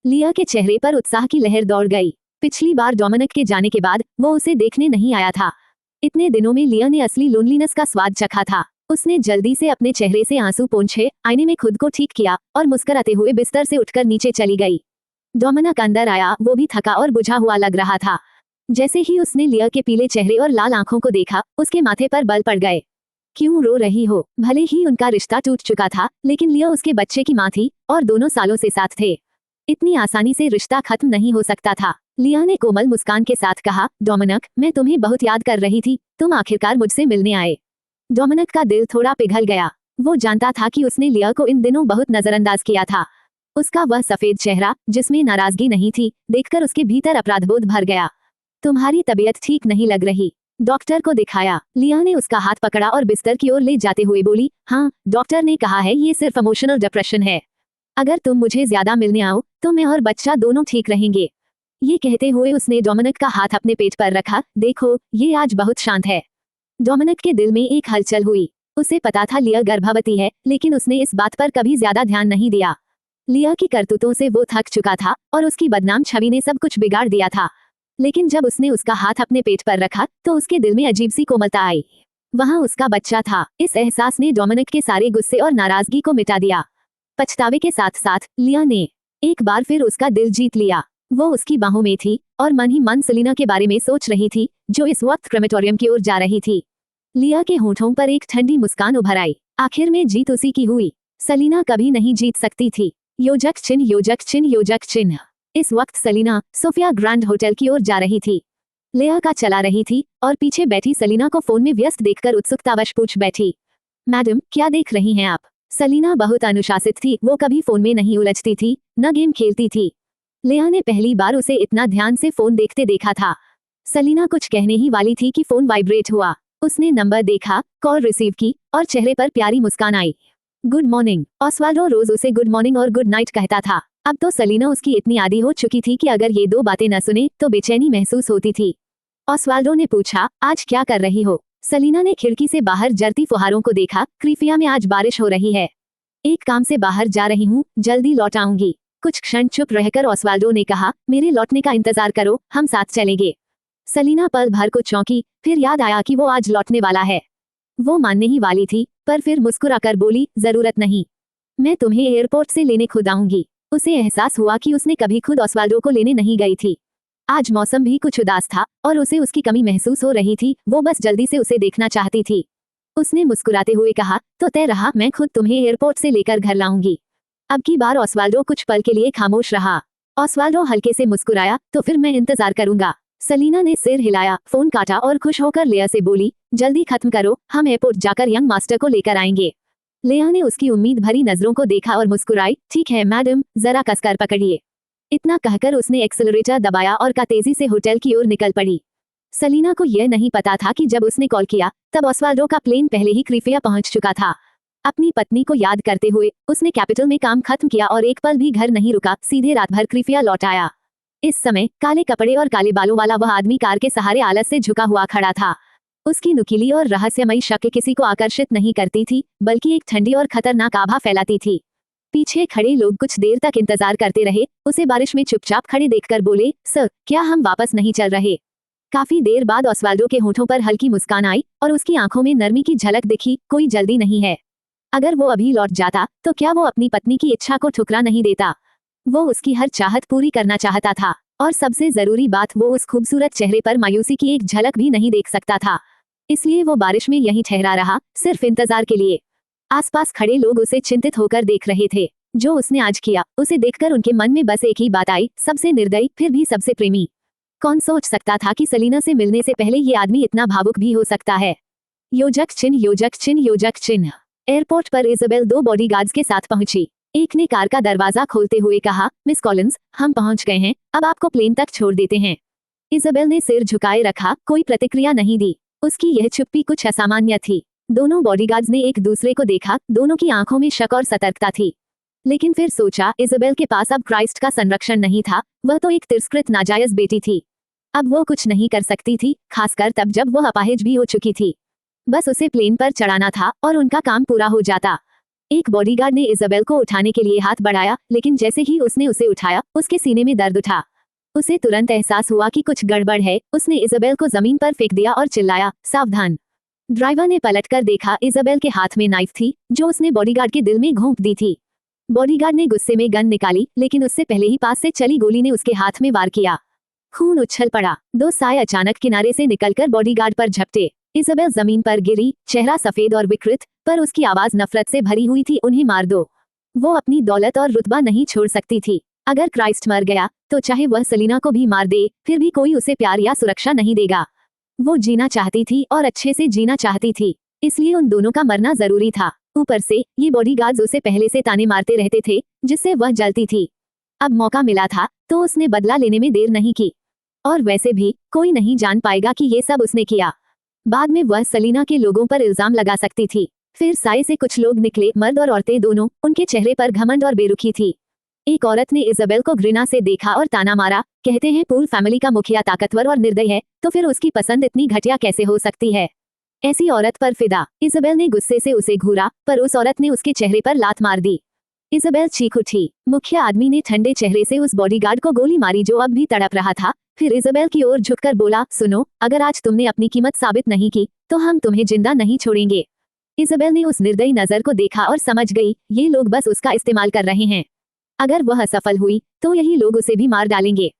लिया के चेहरे पर उत्साह की लहर दौड़ गई। पिछली बार डोमिनिक के जाने के बाद वो उसे देखने नहीं आया था। इतने दिनों में लिया ने असली लोनलीनेस का स्वाद चखा था। उसने जल्दी से अपने चेहरे से आंसू पोंछे, आईने में खुद को ठीक किया और मुस्कुराते हुए बिस्तर से उठकर नीचे चली गई। डोमिनिक अंदर आया, वो भी थका और बुझा हुआ लग रहा था। जैसे ही उसने लिया के पीले चेहरे और लाल आंखों को देखा, उसके माथे पर बल पड़ गए। क्यों रो रही हो? भले ही उनका रिश्ता टूट चुका था, लेकिन लिया उसके बच्चे की माँ थी और दोनों सालों से साथ थे। इतनी आसानी से रिश्ता खत्म नहीं हो सकता था। लिया ने कोमल मुस्कान के साथ कहा, डोमिनिक, मैं तुम्हें बहुत याद कर रही थी, तुम आखिरकार मुझसे मिलने आए। डोमिनिक का दिल थोड़ा पिघल गया। वो जानता था कि उसने लिया को इन दिनों बहुत नजरअंदाज किया था। उसका वह सफेद चेहरा जिसमें नाराजगी नहीं थी, देखकर उसके भीतर अपराधबोध भर गया। तुम्हारी तबीयत ठीक नहीं लग रही, डॉक्टर को दिखाया। लिया ने उसका हाथ पकड़ा और बिस्तर की ओर ले जाते हुए बोली, हाँ, डॉक्टर ने कहा है ये सिर्फ इमोशनल डिप्रेशन है। अगर तुम मुझे ज्यादा मिलने आओ तो मैं और बच्चा दोनों ठीक रहेंगे। ये कहते हुए उसने डोमिनिक का हाथ अपने पेट पर रखा। देखो, ये आज बहुत शांत है। डोमिनिक के दिल में एक हलचल हुई। उसे पता था लिया गर्भवती है, लेकिन उसने इस बात पर कभी ज्यादा ध्यान नहीं दिया। लिया की करतूतों से वो थक चुका था और उसकी बदनाम छवि ने सब कुछ बिगाड़ दिया था। लेकिन जब उसने उसका हाथ अपने पेट पर रखा तो उसके दिल में अजीब सी कोमलता आई। वहाँ उसका बच्चा था। इस एहसास ने डोमिनिक के सारे गुस्से और नाराजगी को मिटा दिया। पछतावे के साथ साथ लिया ने एक बार फिर उसका दिल जीत लिया। वो उसकी बाहों में थी और मन ही मन सेलिना के बारे में सोच रही थी, जो इस वक्त क्रेमेटोरियम की ओर जा रही थी। लिया के होठों पर एक ठंडी मुस्कान उभर आई। आखिर में जीत उसी की हुई। सेलिना कभी नहीं जीत सकती थी। योजक चिन्ह, योजक चिन्ह, योजक चिन्ह। इस वक्त सेलिना सोफिया ग्रैंड होटल की ओर जा रही थी। लिया का चला रही थी और पीछे बैठी सेलिना को फोन में व्यस्त देखकर उत्सुकतावश पूछ बैठी, मैडम क्या देख रही हैं आप? सेलिना बहुत अनुशासित थी। वो कभी फोन में नहीं उलझती थी, न गेम खेलती थी। लिया ने पहली बार उसे इतना ध्यान से फोन देखते देखा था। सेलिना कुछ कहने ही वाली थी कि फोन वाइब्रेट हुआ। उसने नंबर देखा, कॉल रिसीव की और चेहरे पर प्यारी मुस्कान आई। Good morning. ऑस्वाल्डो रोज उसे गुड मॉर्निंग और गुड नाइट कहता था। अब तो सेलिना उसकी इतनी आदी हो चुकी थी कि अगर ये दो बातें न सुने तो बेचैनी महसूस होती थी। ऑस्वाल्डो ने पूछा, आज क्या कर रही हो? सेलिना ने खिड़की से बाहर जरती फुहारों को देखा। क्रीफिया में आज बारिश हो रही है। एक काम से बाहर जा रही हूँ, जल्दी लौट आऊंगी। कुछ क्षण चुप रहकर ऑस्वाल्डो ने कहा, मेरे लौटने का इंतजार करो, हम साथ चलेंगे। सेलिना पल भर को चौंकी, फिर याद आया कि वो आज लौटने वाला है। वो मानने ही वाली थी, पर फिर मुस्कुराकर बोली, जरूरत नहीं, मैं तुम्हें एयरपोर्ट से लेने खुद आऊंगी। उसे एहसास हुआ कि उसने कभी खुद ऑस्वाल्डो को लेने नहीं गई थी। आज मौसम भी कुछ उदास था और उसे उसकी कमी महसूस हो रही थी। वो बस जल्दी से उसे देखना चाहती थी। उसने मुस्कुराते हुए कहा, तो तय रहा, मैं खुद तुम्हें एयरपोर्ट से लेकर घर लाऊंगी। अब की बार ऑस्वाल्डो कुछ पल के लिए खामोश रहा। ऑस्वाल्डो हल्के से मुस्कुराया, तो फिर मैं इंतजार करूंगा। सेलिना ने सिर हिलाया, फोन काटा और खुश होकर लिया से बोली, जल्दी खत्म करो, हम एयरपोर्ट जाकर यंग मास्टर को लेकर आएंगे। लिया ने उसकी उम्मीद भरी नजरों को देखा और मुस्कुराई, ठीक है मैडम, जरा कसकर पकड़िए। इतना कहकर उसने एक्सेलरेटर दबाया और तेजी से होटल की ओर निकल पड़ी। सेलिना को यह नहीं पता था कि जब उसने कॉल किया तब ऑस्वाल्डो का प्लेन पहले ही क्रीफिया पहुंच चुका था। अपनी पत्नी को याद करते हुए उसने कैपिटल में काम खत्म किया और एक पल भी घर नहीं रुका, सीधे रात भर क्रीफिया लौट आया। इस समय काले कपड़े और काले बालों वाला वह आदमी कार के सहारे आलस से झुका हुआ खड़ा था। उसकी नुकीली और रहस्यमयी शक्ल किसी को आकर्षित नहीं करती थी, बल्कि एक ठंडी और खतरनाक आभा फैलाती थी। पीछे खड़े लोग कुछ देर तक इंतजार करते रहे। उसे बारिश में चुपचाप खड़े देखकर बोले, सर क्या हम वापस नहीं चल रहे? काफी देर बाद ऑस्वाल्डो के होठों पर हल्की मुस्कान आई और उसकी आंखों में नरमी की झलक दिखी। कोई जल्दी नहीं है। अगर वो अभी लौट जाता तो क्या वो अपनी पत्नी की इच्छा को ठुकरा नहीं देता? वो उसकी हर चाहत पूरी करना चाहता था और सबसे जरूरी बात, वो उस खूबसूरत चेहरे पर मायूसी की एक झलक भी नहीं देख सकता था। इसलिए वो बारिश में यहीं ठहरा रहा, सिर्फ इंतजार के लिए। आसपास खड़े लोग उसे चिंतित होकर देख रहे थे। जो उसने आज किया, उसे देखकर उनके मन में बस एक ही बात आई, सबसे निर्दयी फिर भी सबसे प्रेमी। कौन सोच सकता था कि सेलिना से मिलने से पहले ये आदमी इतना भावुक भी हो सकता है। योजक चिन्ह, योजक चिन्ह, योजक चिन्ह। एयरपोर्ट पर इजाबेल 2 बॉडीगार्ड्स के साथ पहुंची। एक ने कार का दरवाजा खोलते हुए कहा, मिस कॉलिंस, हम पहुंच गए हैं, अब आपको प्लेन तक छोड़ देते हैं। इजाबेल ने सिर झुकाए रखा, कोई प्रतिक्रिया नहीं दी। उसकी यह चुप्पी कुछ असामान्य थी। दोनों बॉडीगार्ड्स ने एक दूसरे को देखा। दोनों की आंखों में शक और सतर्कता थी। लेकिन फिर सोचा, इजाबेल के पास अब क्राइस्ट का संरक्षण नहीं था, वह तो एक तिरस्कृत नाजायज बेटी थी। अब वो कुछ नहीं कर सकती थी, खासकर तब जब वह अपाहिज भी हो चुकी थी। बस उसे प्लेन पर चढ़ाना था और उनका काम पूरा हो जाता। एक बॉडीगार्ड ने इजाबेल को उठाने के लिए हाथ बढ़ाया, लेकिन जैसे ही उसने उसे उठाया, उसके सीने में दर्द उठा। उसे तुरंत एहसास हुआ कि कुछ गड़बड़ है। उसने इजाबेल को जमीन पर फेंक दिया और चिल्लाया, सावधान। ड्राइवर ने पलटकर देखा, इजाबेल के हाथ में नाइफ थी, जो उसने बॉडीगार्ड के दिल में घोंप दी थी। बॉडीगार्ड ने गुस्से में गन निकाली, लेकिन उससे पहले ही पास से चली गोली ने उसके हाथ में वार किया। खून उछल पड़ा। 2 साए अचानक किनारे से निकलकर बॉडीगार्ड पर झपटे। इजाबेल जमीन पर गिरी, चेहरा सफेद और विकृत, पर उसकी आवाज नफरत से भरी हुई थी, उन्हें मार दो। वो अपनी दौलत और रुतबा नहीं छोड़ सकती थी। अगर क्राइस्ट मर गया तो चाहे वह सेलिना को भी मार दे, फिर भी कोई उसे प्यार या सुरक्षा नहीं देगा। वो जीना चाहती थी और अच्छे से जीना चाहती थी, इसलिए उन दोनों का मरना जरूरी था। ऊपर से ये बॉडीगार्ड्स उसे पहले से ताने मारते रहते थे, जिससे वह जलती थी। अब मौका मिला था तो उसने बदला लेने में देर नहीं की। और वैसे भी कोई नहीं जान पाएगा कि ये सब उसने किया। बाद में वह सेलिना के लोगों पर इल्जाम लगा सकती थी। फिर साए से कुछ लोग निकले, मर्द और औरतें दोनों। उनके चेहरे पर घमंड और बेरुखी थी। एक औरत ने इजाबेल को घृणा से देखा और ताना मारा, कहते हैं पूल फैमिली का मुखिया ताकतवर और निर्दयी है, तो फिर उसकी पसंद इतनी घटिया कैसे हो सकती है? ऐसी औरत पर फिदा। इजाबेल ने गुस्से से उसे घूरा, पर उस औरत ने उसके चेहरे पर लात मार दी। इजाबेल चीख उठी। मुखिया आदमी ने ठंडे चेहरे से उस बॉडीगार्ड को गोली मारी जो अब भी तड़प रहा था। फिर इजाबेल की ओर झुककर बोला, सुनो, अगर आज तुमने अपनी कीमत साबित नहीं की तो हम तुम्हें जिंदा नहीं छोड़ेंगे। इजाबेल ने उस निर्दयी नजर को देखा और समझ गई, ये लोग बस उसका इस्तेमाल कर रहे हैं। अगर वह असफल हुई तो यही लोग उसे भी मार डालेंगे।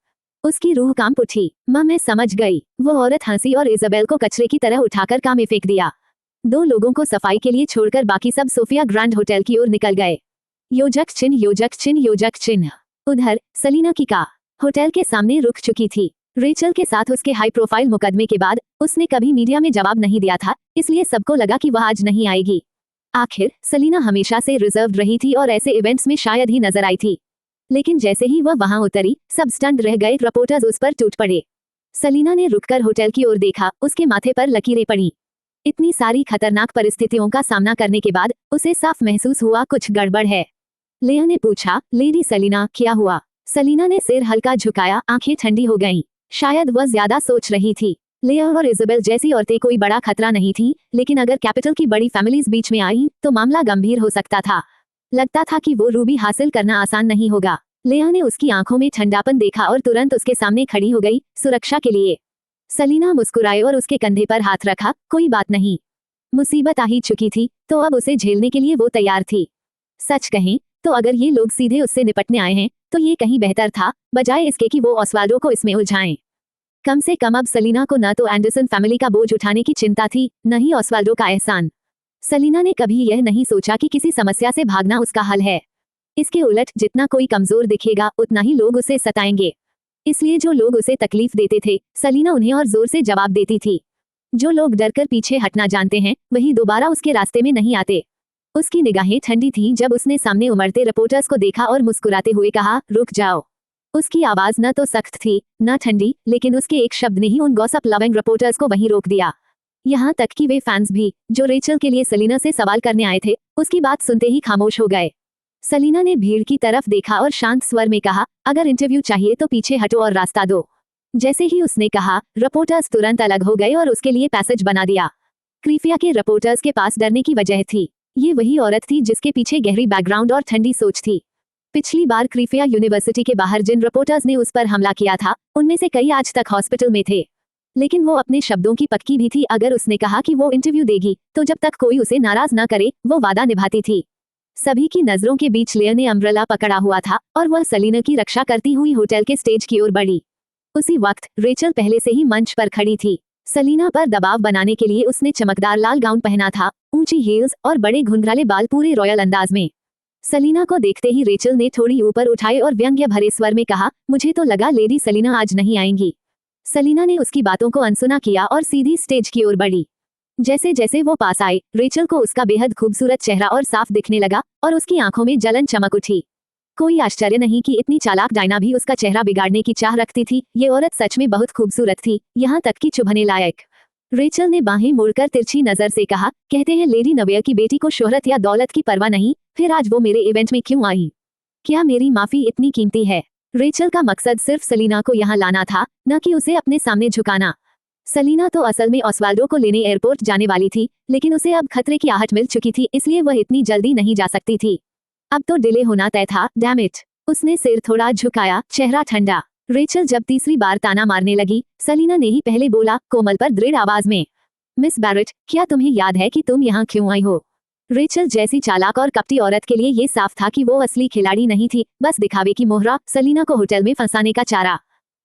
उसकी रूह कांप उठी। मैं समझ गई। वो औरत हंसी और इजाबेल को कचरे की तरह उठाकर काम में फेंक दिया। 2 लोगों को सफाई के लिए छोड़कर बाकी सब सोफिया ग्रैंड होटल की ओर निकल गए। योजक चिन्ह योजक चिन्ह योजक चिन्ह। उधर सलीना की कार होटल के सामने रुक चुकी थी। रेचल के साथ उसके हाई प्रोफाइल मुकदमे के बाद उसने कभी मीडिया में जवाब नहीं दिया था, इसलिए सबको लगा कि वह आज नहीं आएगी। आखिर सलीना हमेशा से रिजर्व्ड रही थी और ऐसे इवेंट्स में शायद ही नजर आई थी। लेकिन जैसे ही वह वहां उतरी, सब स्टंट रह गए। रिपोर्टर्स उस पर टूट पड़े। सलीना ने रुककर होटल की ओर देखा। उसके माथे पर लकीरें पड़ी। इतनी सारी खतरनाक परिस्थितियों का सामना करने के बाद उसे साफ महसूस हुआ कुछ गड़बड़ है। लेया ने पूछा, लेडी सलीना, क्या हुआ? सलीना ने सिर हल्का झुकाया। आंखें ठंडी हो गईं। शायद वह ज्यादा सोच रही थी। लेया और इजाबेल जैसी औरतें कोई बड़ा खतरा नहीं थी, लेकिन अगर कैपिटल की बड़ी फैमिलीज बीच में आई तो मामला गंभीर हो सकता था। लगता था कि वो रूबी हासिल करना आसान नहीं होगा। लेया ने उसकी आंखों में ठंडापन देखा और तुरंत उसके सामने खड़ी हो गई, सुरक्षा के लिए। सलीना मुस्कुराए और उसके कंधे पर हाथ रखा। कोई बात नहीं। मुसीबत आ ही चुकी थी तो अब उसे झेलने के लिए वो तैयार थी। सच कहें तो अगर ये लोग सीधे उससे निपटने आए हैं तो ये कहीं बेहतर था, बजाय इसके कि वो ऑस्वाल्डो को इसमें उलझाएं। कम से कम अब सलीना को न तो एंडरसन फैमिली का बोझ उठाने की चिंता थी, न ही ऑस्वाल्डो का एहसान। सलीना ने कभी यह नहीं सोचा कि किसी समस्या से भागना उसका हल है। इसके उलट जितना कोई कमजोर दिखेगा उतना ही लोग उसे सताएंगे। इसलिए जो लोग उसे तकलीफ देते थे, सलीना उन्हें और जोर से जवाब देती थी। जो लोग डरकर पीछे हटना जानते हैं, वही दोबारा उसके रास्ते में नहीं आते। उसकी निगाहें ठंडी थीं जब उसने सामने उमड़ते रिपोर्टर्स को देखा और मुस्कुराते हुए कहा, रुक जाओ। उसकी आवाज न तो सख्त थी न ठंडी, लेकिन उसके एक शब्द ने ही उन गॉसिप लविंग रिपोर्टर्स को वहीं रोक दिया। यहाँ तक कि वे फैंस भी, जो रेचल के लिए सलीना से सवाल करने आए थे, उसकी बात सुनते ही खामोश हो गए। सलीना ने भीड़ की तरफ देखा और शांत स्वर में कहा, अगर इंटरव्यू चाहिए तो पीछे हटो और रास्ता दो। जैसे ही उसने कहा, रिपोर्टर्स तुरंत अलग हो गए और उसके लिए पैसेज बना दिया। क्रीफिया के रिपोर्टर्स के पास डरने की वजह थी। ये वही औरत थी जिसके पीछे गहरी बैकग्राउंड और ठंडी सोच थी। पिछली बार क्रीफिया यूनिवर्सिटी के बाहर जिन रिपोर्टर्स ने उस पर हमला किया था, उनमें से कई आज तक हॉस्पिटल में थे। लेकिन वो अपने शब्दों की पक्की भी थी। अगर उसने कहा कि वो इंटरव्यू देगी तो जब तक कोई उसे नाराज न करे वो वादा निभाती थी। सभी की नजरों के बीच लेया ने अम्ब्रेला पकड़ा हुआ था और वह सलीना की रक्षा करती हुई होटल के स्टेज की ओर बढ़ी। उसी वक्त रेचल पहले से ही मंच पर खड़ी थी। सलीना पर दबाव बनाने के लिए उसने चमकदार लाल गाउन पहना था, ऊंची हील्स और बड़े घुंघराले बाल पूरे रॉयल अंदाज में। सलीना को देखते ही रेचल ने थोड़ी ऊपर उठाए और व्यंग्य भरे स्वर में कहा, मुझे तो लगा लेडी सलीना आज नहीं आएंगी। सलीना ने उसकी बातों को अनसुना किया और सीधी स्टेज की ओर बढ़ी। जैसे जैसे वो पास आए, रेचल को उसका बेहद खूबसूरत चेहरा और साफ दिखने लगा और उसकी आंखों में जलन चमक उठी। कोई आश्चर्य नहीं कि इतनी चालाक डायना भी उसका चेहरा बिगाड़ने की चाह रखती थी। ये औरत सच में बहुत खूबसूरत थी, यहाँ तक कि चुभने लायक। रेचल ने बाहें मोड़कर तिरछी नजर से कहा, कहते हैं लेडी नवेयर की बेटी को शोहरत या दौलत की परवाह नहीं, फिर आज वो मेरे इवेंट में क्यों आई? क्या मेरी माफी इतनी कीमती है? रेचल का मकसद सिर्फ सलीना को यहाँ लाना था, न कि उसे अपने सामने झुकाना। सलीना तो असल में ऑस्वाल्डो को लेने एयरपोर्ट जाने वाली थी, लेकिन उसे अब खतरे की आहट मिल चुकी थी, इसलिए वह इतनी जल्दी नहीं जा सकती थी। अब तो डिले होना तय था। Damn it. उसने सिर थोड़ा झुकाया, चेहरा ठंडा। रेचल जब तीसरी बार ताना मारने लगी, सलीना ने ही पहले बोला, कोमल पर दृढ़ आवाज में, मिस बैरेट, क्या तुम्हें याद है कि तुम यहाँ क्यों आई हो? रेचल जैसी चालाक और कपटी औरत के लिए ये साफ था कि वो असली खिलाड़ी नहीं थी, बस दिखावे की मोहरा, सलीना को होटल में फंसाने का चारा।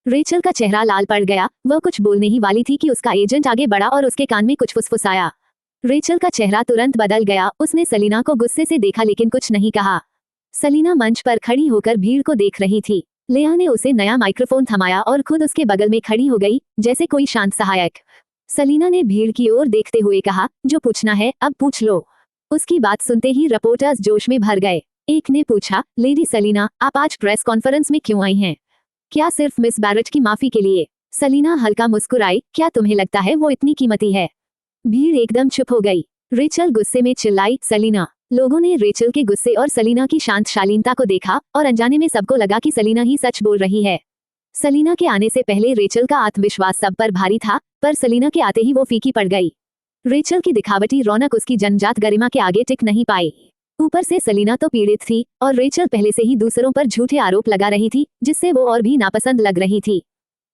रेचल का चेहरा लाल पड़ गया। वह कुछ बोलने ही वाली थी कि उसका एजेंट आगे बढ़ा और उसके कान में कुछ फुसफुसाया। रेचल का चेहरा तुरंत बदल गया। उसने सलीना को गुस्से से देखा लेकिन कुछ नहीं कहा। सलीना मंच पर खड़ी होकर भीड़ को देख रही थी। लेया ने उसे नया माइक्रोफोन थमाया और खुद उसके बगल में खड़ी हो गई, जैसे कोई शांत सहायक। सलीना ने भीड़ की ओर देखते हुए कहा, जो पूछना है अब पूछ लो। उसकी बात सुनते ही रिपोर्टर्स जोश में भर गए। एक ने पूछा, लेडी सलीना, आप आज प्रेस कॉन्फ्रेंस में क्यों आई हैं? क्या सिर्फ मिस बैरेट की माफी के लिए? सलीना हल्का मुस्कुराई, क्या तुम्हें लगता है वो इतनी कीमती है? भीड़ एकदम चुप हो गई। रेचल गुस्से में चिल्लाई, सलीना। लोगों ने रेचल के गुस्से और सलीना की शांत शालीनता को देखा और अनजाने में सबको लगा कि सलीना ही सच बोल रही है। सलीना के आने से पहले रेचल का आत्मविश्वास सब पर भारी था, पर सलीना के आते ही वो फीकी पड़ गई। रेचल की दिखावटी रौनक उसकी जन्मजात गरिमा के आगे टिक नहीं पाई। ऊपर से सलीना तो पीड़ित थी और रेचल पहले से ही दूसरों पर झूठे आरोप लगा रही थी, जिससे वो और भी नापसंद लग रही थी।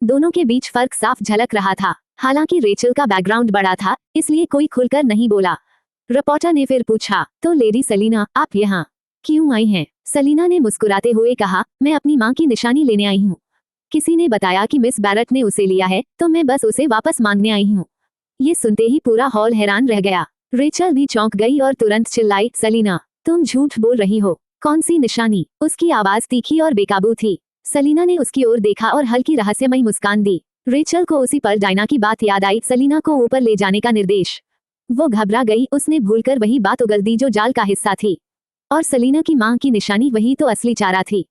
दोनों के बीच फर्क साफ झलक रहा था। हालांकि रेचल का बैकग्राउंड बड़ा था, इसलिए कोई खुलकर नहीं बोला। रिपोर्टर ने फिर पूछा, तो लेडी सलीना, आप यहाँ क्यों आई हैं? सलीना ने मुस्कुराते हुए कहा, मैं अपनी माँ की निशानी लेने आई हूँ। किसी ने बताया कि मिस बैरट ने उसे लिया है, तो मैं बस उसे वापस मांगने आई हूँ। ये सुनते ही पूरा हॉल हैरान रह गया। रेचल भी चौंक गई और तुरंत चिल्लाई, सलीना, तुम झूठ बोल रही हो। कौन सी निशानी? उसकी आवाज तीखी और बेकाबू थी। सलीना ने उसकी ओर देखा और हल्की रहस्यमयी मुस्कान दी। रेचल को उसी पल डायना की बात याद आई, सलीना को ऊपर ले जाने का निर्देश। वो घबरा गई, उसने भूलकर वही बात उगल दी जो जाल का हिस्सा थी। और सलीना की मां की निशानी वही तो असली चारा थी।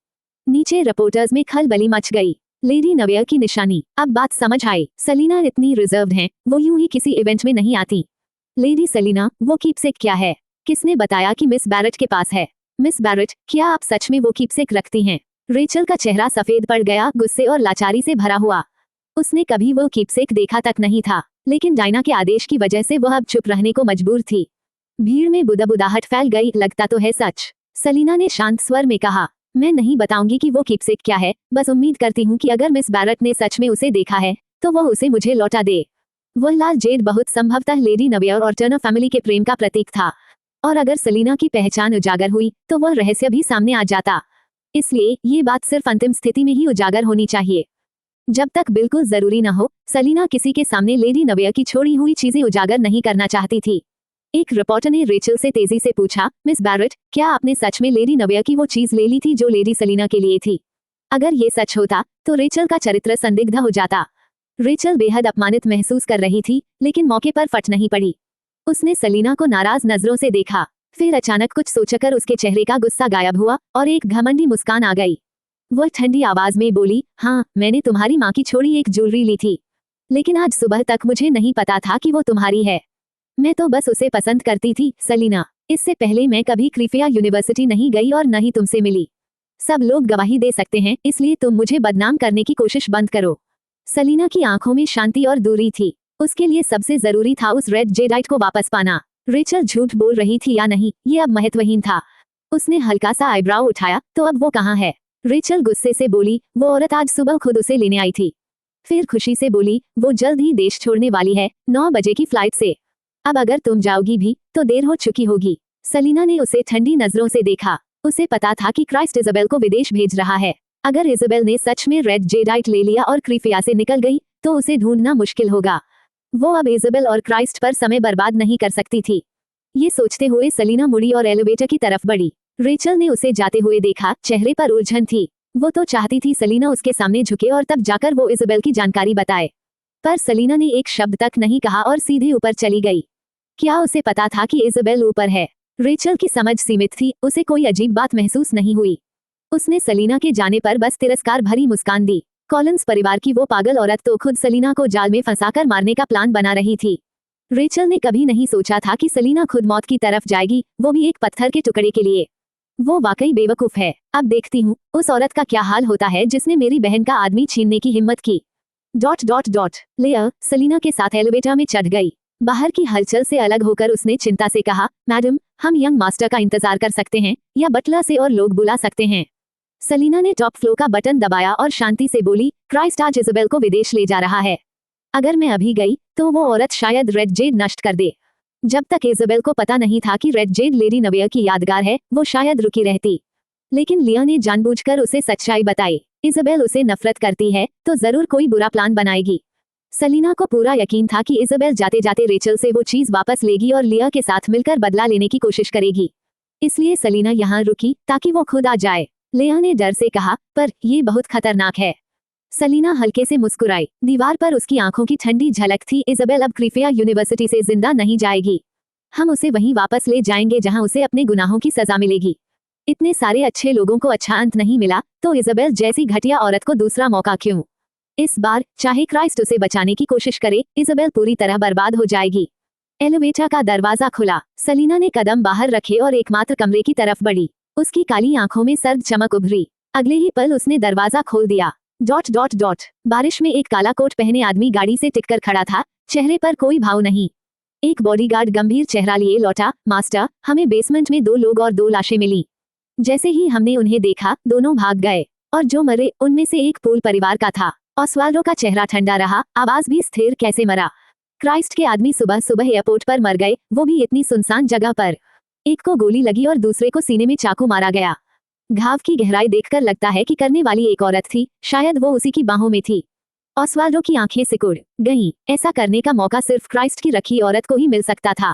नीचे रिपोर्टर्स में खलबली मच गई। लेडी नवेयर की निशानी, अब बात समझ आई। सलीना इतनी रिजर्व्ड हैं, वो यूं ही किसी इवेंट में नहीं आती। लेडी सलीना, वो कीपसेक क्या है? किसने बताया कि मिस बैरट के पास है? मिस बैरट, क्या आप सच में वो कीपसेक रखती हैं? रेचल का चेहरा सफेद पड़ गया, गुस्से और लाचारी से भरा हुआ। उसने कभी वो कीपसेक देखा तक नहीं था, लेकिन डायना के आदेश की वजह से वह अब चुप रहने को मजबूर थी। भीड़ में बुदबुदाहट फैल गई, लगता तो है सच। सलीना ने शांत स्वर में कहा, मैं नहीं बताऊंगी कि वो कीपसेक क्या है, बस उम्मीद करती हूँ कि अगर मिस बैरट ने सच में उसे देखा है, तो वह उसे मुझे लौटा दे। वह लाल जेड बहुत संभवतः लेडी नवेयर और टर्नर फैमिली के प्रेम का प्रतीक था, और अगर सलीना की पहचान उजागर हुई, तो वह रहस्य भी सामने आ जाता। इसलिए ये बात सिर्फ अंतिम स्थिति में ही उजागर होनी चाहिए। जब तक बिल्कुल जरूरी न हो, सलीना किसी के सामने लेडी नवेयर की छोड़ी हुई चीजें उजागर नहीं करना चाहती थी। एक रिपोर्टर ने रेचल से तेजी से पूछा, मिस बैरट, क्या आपने सच में लेडी नवेयर की वो चीज ले ली थी जो लेडी सलीना के लिए थी? अगर ये सच होता, तो रेचल का चरित्र संदिग्ध हो जाता। रेचल बेहद अपमानित महसूस कर रही थी, लेकिन मौके पर फट नहीं पड़ी। उसने सलीना को नाराज नजरों से देखा, फिर अचानक कुछ सोचकर उसके चेहरे का गुस्सा गायब हुआ और एक घमंडी मुस्कान आ गई। वह ठंडी आवाज में बोली, हाँ, मैंने तुम्हारी माँ की छोड़ी एक ज्वेलरी ली थी, लेकिन आज सुबह तक मुझे नहीं पता था कि वो तुम्हारी है। मैं तो बस उसे पसंद करती थी, सलीना। इससे पहले मैं कभी क्रिफिया यूनिवर्सिटी नहीं गई और न ही तुमसे मिली। सब लोग गवाही दे सकते हैं, इसलिए तुम मुझे बदनाम करने की कोशिश बंद करो। सलीना की आंखों में शांति और दूरी थी। उसके लिए सबसे जरूरी था उस रेड जेडाइट को वापस पाना। रेचल झूठ बोल रही थी या नहीं, ये अब महत्वहीन था। उसने हल्का सा आईब्राउ उठाया, तो अब वो कहाँ है? रेचल गुस्से से बोली, वो औरत आज सुबह खुद उसे लेने आई थी। फिर खुशी से बोली, वो जल्द ही देश छोड़ने वाली है, 9 बजे की फ्लाइट से। अब अगर तुम जाओगी भी, तो देर हो चुकी होगी। सलीना ने उसे ठंडी नजरों से देखा। उसे पता था कि क्राइस्ट इजाबेल को विदेश भेज रहा है। अगर इजाबेल ने सच में रेड जेडाइट ले लिया और क्रिफिया से निकल गई, तो उसे ढूंढना मुश्किल होगा। वो अब इजाबेल और क्राइस्ट पर समय बर्बाद नहीं कर सकती थी। ये सोचते हुए सलीना मुड़ी और एलिवेटर की तरफ बढ़ी। रेचल ने उसे जाते हुए देखा, चेहरे पर उलझन थी। वो तो चाहती थी सलीना उसके सामने झुके और तब जाकर वो इजाबेल की जानकारी बताए, पर सलीना ने एक शब्द तक नहीं कहा और सीधे ऊपर चली गई। क्या उसे पता था कि इजाबेल ऊपर है? रेचल की समझ सीमित थी, उसे कोई अजीब बात महसूस नहीं हुई। उसने सलीना के जाने पर बस तिरस्कार भरी मुस्कान दी। कॉलिंस परिवार की वो पागल औरत तो खुद सलीना को जाल में फंसाकर मारने का प्लान बना रही थी। रेचल ने कभी नहीं सोचा था कि सलीना खुद मौत की तरफ जाएगी, वो भी एक पत्थर के टुकड़े के लिए। वो वाकई बेवकूफ है। अब देखती हूँ उस औरत का क्या हाल होता है जिसने मेरी बहन का आदमी छीनने की हिम्मत की। ... लेयर सलीना के साथ एलिवेटर में चढ़ गई। बाहर की हलचल से अलग होकर उसने चिंता से कहा, मैडम, हम यंग मास्टर का इंतजार कर सकते हैं या बटलर से और लोग बुला सकते हैं? सलीना ने टॉप फ्लोर का बटन दबाया और शांति से बोली, क्राइस्ट आज इजाबेल को विदेश ले जा रहा है। अगर मैं अभी गई, तो वो औरत शायद रेड जेड नष्ट कर दे। जब तक इजाबेल को पता नहीं था कि रेड जेड लेडी नवेयर की यादगार है, वो शायद रुकी रहती। लेकिन लिया ने जानबूझकर उसे सच्चाई बताई। इजाबेल उसे नफरत करती है, तो जरूर कोई बुरा प्लान बनाएगी। सलीना को पूरा यकीन था कि इजाबेल जाते जाते रेचल से वो चीज वापस लेगी और लिया के साथ मिलकर बदला लेने की कोशिश करेगी। इसलिए सलीना यहाँ रुकी ताकि वो खुद आ जाए। लिया ने डर से कहा, पर ये बहुत खतरनाक है। सलीना हल्के से मुस्कुराई। दीवार पर उसकी आंखों की ठंडी झलक थी। इजाबेल अब क्रिफिया यूनिवर्सिटी से जिंदा नहीं जाएगी। हम उसे वहीं वापस ले जाएंगे जहां उसे अपने गुनाहों की सजा मिलेगी। इतने सारे अच्छे लोगों को अच्छा अंत नहीं मिला, तो इजाबेल जैसी घटिया औरत को दूसरा मौका क्यों? इस बार चाहे क्राइस्ट उसे बचाने की कोशिश करे, इजाबेल पूरी तरह बर्बाद हो जाएगी। एलिवेटर का दरवाजा खुला। सलीना ने कदम बाहर रखे और एकमात्र कमरे की तरफ बढ़ी। उसकी काली आंखों में सर्द चमक उभरी। अगले ही पल उसने दरवाजा खोल दिया। ... बारिश में एक काला कोट पहने आदमी गाड़ी से टिककर खड़ा था, चेहरे पर कोई भाव नहीं। एक बॉडीगार्ड गंभीर चेहरा लिए लौटा, मास्टर, हमें बेसमेंट में 2 लोग और 2 लाशें मिली। जैसे ही हमने उन्हें देखा, दोनों भाग गए, और जो मरे उनमें से एक पूल परिवार का था। ऑस्वाल्डो का चेहरा ठंडा रहा, आवाज भी स्थिर। कैसे मरा? क्राइस्ट के आदमी सुबह सुबह एयरपोर्ट पर मर गए, वो भी इतनी सुनसान जगह पर। एक को गोली लगी और दूसरे को सीने में चाकू मारा गया। घाव की गहराई देखकर लगता है कि करने वाली एक औरत थी, शायद वो उसी की बाहों में थी। ऑस्वाल्डो की आंखें सिकुड़ गईं। ऐसा करने का मौका सिर्फ क्राइस्ट की रखी औरत को ही मिल सकता था,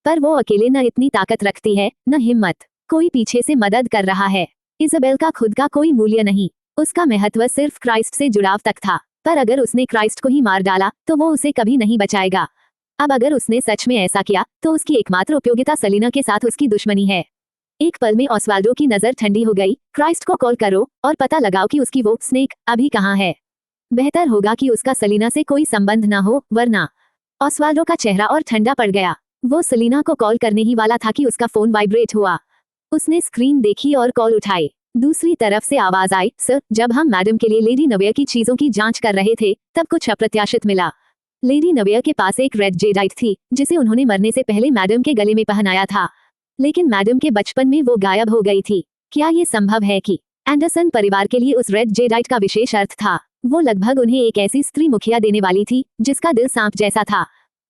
पर वो अकेले न इतनी ताकत रखती है, न हिम्मत। कोई पीछे से मदद कर रहा है। इज़ाबेल का खुद का कोई मूल्य नहीं, उसका महत्व सिर्फ क्राइस्ट से जुड़ाव तक था। पर अगर उसने क्राइस्ट को ही मार डाला तो वो उसे कभी नहीं बचाएगा। अब अगर उसने सच में ऐसा किया तो उसकी एकमात्र उपयोगिता सेलिना के साथ उसकी दुश्मनी है। एक पल में ऑस्वाल्डो की नजर ठंडी हो गई। क्राइस्ट को कॉल करो और पता लगाओ कि उसकी वो स्नेक अभी कहाँ है। बेहतर होगा कि उसका सेलिना से कोई संबंध ना हो, वरना। ऑस्वाल्डो का चेहरा और ठंडा पड़ गया। वो सेलिना को कॉल करने ही वाला था कि उसका फोन वाइब्रेट हुआ। उसने स्क्रीन देखी और कॉल उठाई। दूसरी तरफ से आवाज आई, सर, जब हम मैडम के लिए लेडी नवेयर की चीजों की जांच कर रहे थे तब कुछ अप्रत्याशित मिला। लेडी नवेयर के पास एक रेड जेडाइट थी जिसे उन्होंने मरने से पहले मैडम के गले में पहनाया था, लेकिन मैडम के बचपन में वो गायब हो गई थी। क्या ये संभव है कि एंडरसन परिवार के लिए उस रेड जेडाइट का विशेष अर्थ था? वो लगभग उन्हें एक ऐसी स्त्री मुखिया देने वाली थी जिसका दिल सांप जैसा था।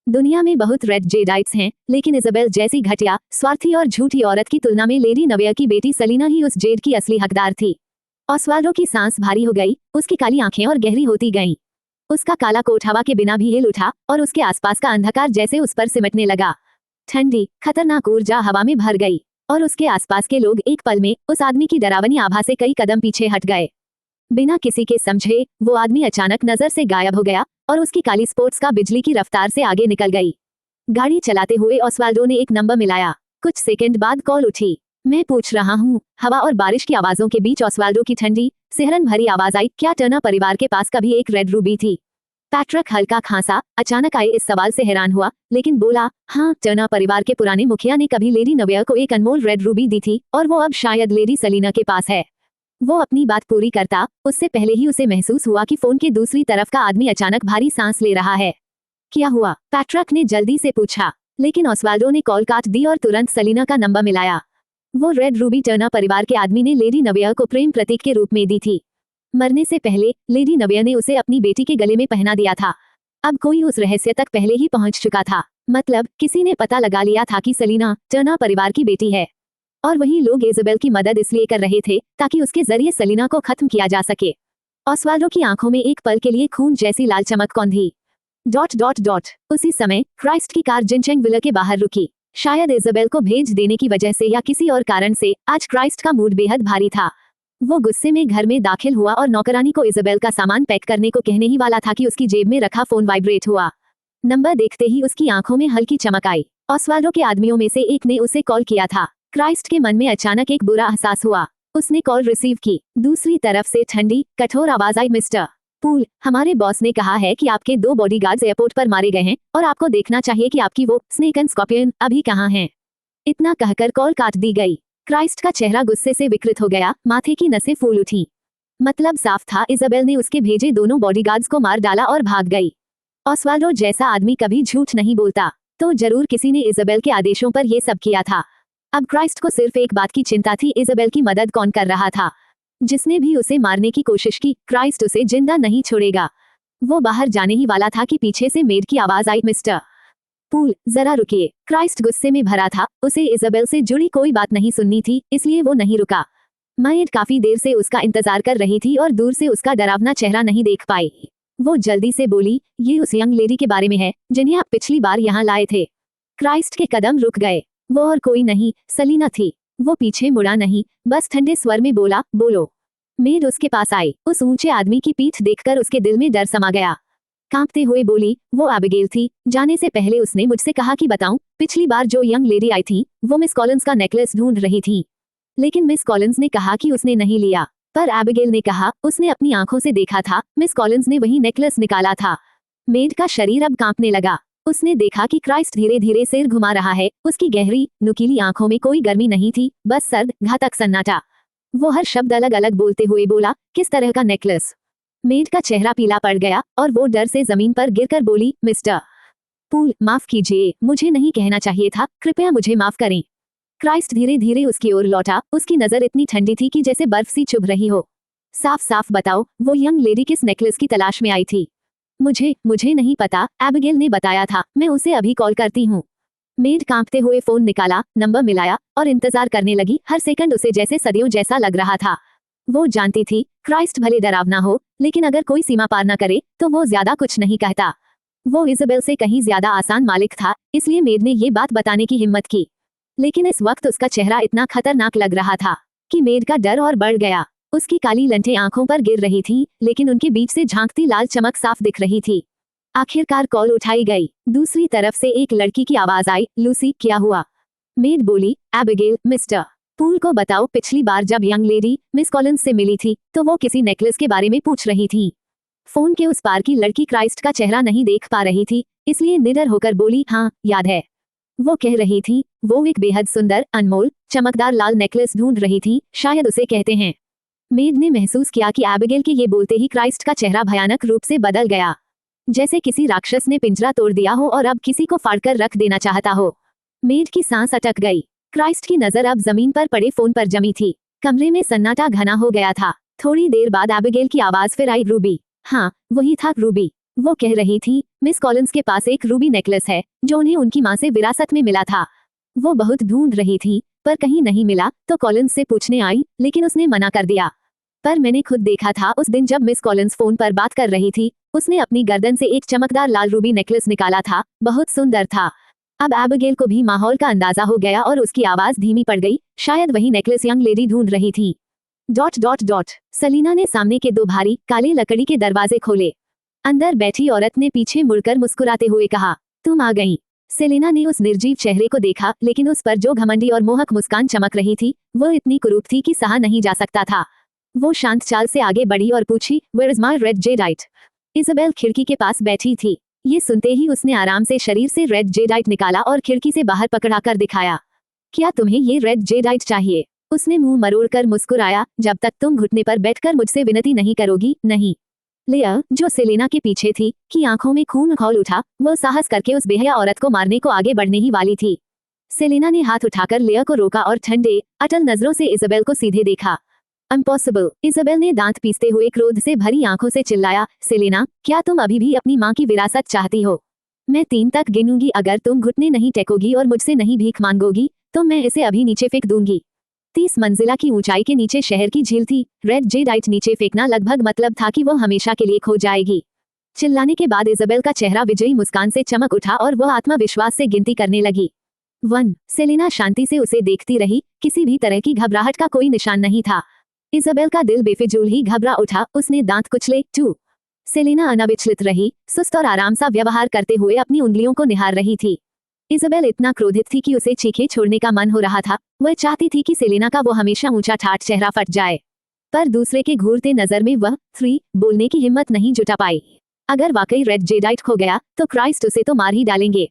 दुनिया में बहुत रेड जेडाइट्स हैं, लेकिन इज़ाबेल जैसी घटिया, स्वार्थी और झूठी औरत की तुलना में लेडी नवेयर की बेटी सेलिना ही उस जेड की असली हकदार थी। ऑस्वाल्डो की सांस भारी हो गई, उसकी काली आंखें और गहरी होती गईं। उसका काला कोट हवा के बिना भी हिल उठा और उसके आसपास का अंधकार जैसे उस पर सिमटने लगा। ठंडी, खतरनाक ऊर्जा हवा में भर गई और उसके आसपास के लोग एक पल में उस आदमी की डरावनी आभा से कई कदम पीछे हट गए। बिना किसी के समझे वो आदमी अचानक नजर से गायब हो गया और उसकी काली स्पोर्ट्स कार बिजली की रफ्तार से आगे निकल गई। गाड़ी चलाते हुए ऑस्वाल्डो ने एक नंबर मिलाया। कुछ सेकंड बाद कॉल उठी। मैं पूछ रहा हूँ। हवा और बारिश की आवाजों के बीच ऑस्वाल्डो की ठंडी, सिहरन भरी आवाज आई, क्या टर्नर परिवार के पास कभी एक रेड रूबी थी? पैट्रिक हल्का खांसा, अचानक आए इस सवाल से हैरान हुआ, लेकिन बोला, हाँ, टर्नर परिवार के पुराने मुखिया ने कभी लेडी नवेयर को एक अनमोल रेड रूबी दी थी और वो अब शायद लेडी सेलिना के पास है। वो अपनी बात पूरी करता उससे पहले ही उसे महसूस हुआ कि फोन के दूसरी तरफ का आदमी अचानक भारी सांस ले रहा है। क्या हुआ? पैट्रिक ने जल्दी से पूछा, लेकिन ऑस्वाल्डो ने कॉल काट दी और तुरंत सेलिना का नंबर मिलाया। वो रेड रूबी टर्नर परिवार के आदमी ने लेडी नवेयर को प्रेम प्रतीक के रूप में दी थी। मरने से पहले लेडी नवेयर ने उसे अपनी बेटी के गले में पहना दिया था। अब कोई उस रहस्य तक पहले ही पहुंच चुका था, मतलब किसी ने पता लगा लिया था कि सेलिना टर्नर परिवार की बेटी है, और वही लोग इज़ाबेल की मदद इसलिए कर रहे थे ताकि उसके जरिए सेलिना को खत्म किया जा सके। ऑस्वाल्डो की आंखों में एक पल के लिए खून जैसी लाल चमक कौंधी। ... उसी समय क्राइस्ट की कार जिनचेंग विला के बाहर रुकी। शायद इज़ाबेल को भेज देने की वजह से या किसी और कारण से आज क्राइस्ट का मूड बेहद भारी था। वो गुस्से में घर में दाखिल हुआ और नौकरानी को इज़ाबेल का सामान पैक करने को कहने ही वाला था कि उसकी जेब में रखा फोन वाइब्रेट हुआ। नंबर देखते ही उसकी आंखों में हल्की चमक आई। ऑस्वाल्डो के आदमियों में से एक ने उसे कॉल किया था। क्राइस्ट के मन में अचानक एक बुरा एहसास हुआ। उसने कॉल रिसीव की। दूसरी तरफ से ठंडी, कठोर आवाज आई, मिस्टर पूल, हमारे बॉस ने कहा है कि आपके 2 बॉडीगार्ड्स एयरपोर्ट पर मारे गए हैं और आपको देखना चाहिए कि आपकी वो स्नेक एंड स्कॉर्पियन अभी कहाँ हैं। इतना कहकर कॉल काट दी गई। क्राइस्ट का चेहरा गुस्से से विकृत हो गया, माथे की नसें फूल उठी। मतलब साफ था, इज़ाबेल ने उसके भेजे दोनों बॉडीगार्ड्स को मार डाला और भाग गई। ऑस्वाल्डो जैसा आदमी कभी झूठ नहीं बोलता, तो जरूर किसी ने इज़ाबेल के आदेशों पर यह सब किया था। अब क्राइस्ट को सिर्फ एक बात की चिंता थी, इज़ाबेल की मदद कौन कर रहा था। जिसने भी उसे मारने की कोशिश की, क्राइस्ट उसे जिंदा नहीं छोड़ेगा। वो बाहर जाने ही वाला था कि पीछे से मेड की आवाज आई, मिस्टर पूल, जरा रुकिए। क्राइस्ट गुस्से में भरा था, उसे इज़ाबेल से जुड़ी कोई बात नहीं सुननी थी, इसलिए वो नहीं रुका। मेड काफी देर से उसका इंतजार कर रही थी और दूर से उसका डरावना चेहरा नहीं देख पाई। वो जल्दी से बोली, ये उस यंग लेडी के बारे में है जिन्हें आप पिछली बार यहाँ लाए थे। क्राइस्ट के कदम रुक गए। वो और कोई नहीं, सेलिना थी। वो पीछे मुड़ा नहीं, बस ठंडे स्वर में बोला, बोलो। मेड उसके पास आई। उस ऊंचे आदमी की पीठ देखकर उसके दिल में डर समा गया। कांपते हुए बोली, वो एबिगेल थी। जाने से पहले उसने मुझसे कहा कि बताऊं, पिछली बार जो यंग लेडी आई थी वो मिस कॉलिंस का नेकलेस ढूंढ रही थी, लेकिन मिस कॉलिंस ने कहा कि उसने नहीं लिया। पर एबिगेल ने कहा उसने अपनी आंखों से देखा था, मिस कॉलिंस ने वही नेकलेस निकाला था। मेड का शरीर अब कांपने लगा। उसने देखा कि क्राइस्ट धीरे धीरे सिर घुमा रहा है। उसकी गहरी, नुकीली आंखों में कोई गर्मी नहीं थी, बस सर्द, घातक सन्नाटा। वो हर शब्द अलग अलग बोलते हुए बोला, किस तरह का नेकलेस? मेड का चेहरा पीला पड़ गया और वो डर से जमीन पर गिरकर बोली, मिस्टर पूल, माफ कीजिए, मुझे नहीं कहना चाहिए था, कृपया मुझे माफ करें। क्राइस्ट धीरे धीरे उसकी ओर लौटा। उसकी नजर इतनी ठंडी थी कि जैसे बर्फ सी चुभ रही हो। साफ साफ बताओ, वो यंग लेडी किस नेकलेस की तलाश में आई थी? मुझे नहीं पता, एबिगेल ने बताया था, मैं उसे अभी कॉल करती हूँ। मेड कांपते हुए फोन निकाला, नंबर मिलाया और इंतजार करने लगी। हर सेकंड उसे जैसे सदियों जैसा लग रहा था। वो जानती थी क्राइस्ट भले डरावना हो, लेकिन अगर कोई सीमा पार न करे तो वो ज्यादा कुछ नहीं कहता। वो इज़ाबेल से कहीं ज्यादा आसान मालिक था, इसलिए मेड ने ये बात बताने की हिम्मत की। लेकिन इस वक्त उसका चेहरा इतना खतरनाक लग रहा था कि मेड का डर और बढ़ गया। उसकी काली लंठें आंखों पर गिर रही थी, लेकिन उनके बीच से झांकती लाल चमक साफ दिख रही थी। आखिरकार कॉल उठाई गई। दूसरी तरफ से एक लड़की की आवाज आई, लूसी क्या हुआ? मेड बोली, एबिगेल, मिस्टर पूल को बताओ पिछली बार जब यंग लेडी मिस कॉलिंस से मिली थी तो वो किसी नेकलेस के बारे में पूछ रही थी। फोन के उस पार की लड़की क्राइस्ट का चेहरा नहीं देख पा रही थी, इसलिए निडर होकर बोली, हाँ याद है। वो कह रही थी वो एक बेहद सुंदर, अनमोल, चमकदार लाल नेकलेस ढूंढ रही थी, शायद उसे कहते हैं। मेड ने महसूस किया कि एबिगेल के ये बोलते ही क्राइस्ट का चेहरा भयानक रूप से बदल गया, जैसे किसी राक्षस ने पिंजरा तोड़ दिया हो और अब किसी को फाड़कर रख देना चाहता हो। मेड की सांस अटक गई। क्राइस्ट की नजर अब जमीन पर पड़े फोन पर जमी थी। कमरे में सन्नाटा घना हो गया था। थोड़ी देर बाद एबिगेल की आवाज फिर आई, रूबी। हाँ वही था, रूबी। वो कह रही थी मिस कॉलिंस के पास एक रूबी नेकलेस है जो उन्हें उनकी माँ से विरासत में मिला था। वो बहुत ढूंढ रही थी पर कहीं नहीं मिला तो कॉलिंस से पूछने आई, लेकिन उसने मना कर दिया। पर मैंने खुद देखा था उस दिन जब मिस कॉलिंस फोन पर बात कर रही थी, उसने अपनी गर्दन से एक चमकदार लाल रूबी नेकलेस निकाला था, बहुत सुंदर था। अब एबिगेल को भी माहौल का अंदाजा हो गया और उसकी आवाज धीमी पड़ गई, शायद वही नेकलेस यंग लेडी ढूंढ रही थी। ... सलीना ने सामने के दो भारी काले लकड़ी के दरवाजे खोले। अंदर बैठी औरत ने पीछे मुड़कर मुस्कुराते हुए कहा, तुम आ गई। सेलिना ने उस निर्जीव चेहरे को देखा, लेकिन उस पर जो घमंडी और मोहक मुस्कान चमक रही थी वो इतनी कुरूप थी कि सहा नहीं जा सकता था। वो शांत चाल से आगे बढ़ी और पूछी, where is my red jadeite? Isabel खिड़की के पास बैठी थी। ये सुनते ही उसने आराम से शरीर से रेड जेडाइट निकाला और खिड़की से बाहर पकड़ाकर दिखाया। क्या तुम्हें ये रेड जेडाइट चाहिए? उसने मुंह मरोड़कर मुस्कुराया, जब तक तुम घुटने पर बैठकर मुझसे विनती नहीं करोगी, नहीं। लेया, जो सेलेना के पीछे थी, की आंखों में खून खौल उठा। वो साहस करके उस बेहया औरत को मारने को आगे बढ़ने ही वाली थी। सेलेना ने हाथ उठाकर लेया को रोका और ठंडे, अटल नजरों से इज़ाबेल को सीधे देखा। इम्पॉसिबल, इज़ाबेल ने दांत पीसते हुए क्रोध से भरी आंखों से चिल्लाया, सेलेना, क्या तुम अभी भी अपनी माँ की विरासत चाहती हो? मैं 3 तक गिनूंगी, अगर तुम घुटने नहीं टेकोगी और मुझसे नहीं भीख मांगोगी तो मैं इसे अभी नीचे फेंक दूंगी। 30 मंजिला की ऊंचाई के नीचे शहर की झील थी। रेड जेडाइट नीचे फेंकना लगभग मतलब था कि वो हमेशा के लिए खो जाएगी। चिल्लाने के बाद इज़ाबेल का चेहरा विजयी मुस्कान से चमक उठा और वह आत्मविश्वास से गिनती करने लगी। 1। सेलेना शांति से उसे देखती रही, किसी भी तरह की घबराहट का कोई निशान नहीं था। इज़ाबेल का दिल बेफिजूल ही घबरा उठा, उसने दांत कुचले। 2। सेलेना अनाविचलित रही, सुस्त और आराम सा व्यवहार करते हुए अपनी उंगलियों को निहार रही थी। इज़ाबेल इतना क्रोधित थी कि उसे चीखे छोड़ने का मन हो रहा था। वह चाहती थी कि सेलेना का वो हमेशा ऊंचा ठाठ चेहरा फट जाए, पर दूसरे के घूरते नजर में वह 3 बोलने की हिम्मत नहीं जुटा पाई। अगर वाकई रेड जेडाइट खो गया तो क्राइस्ट उसे तो मार ही डालेंगे।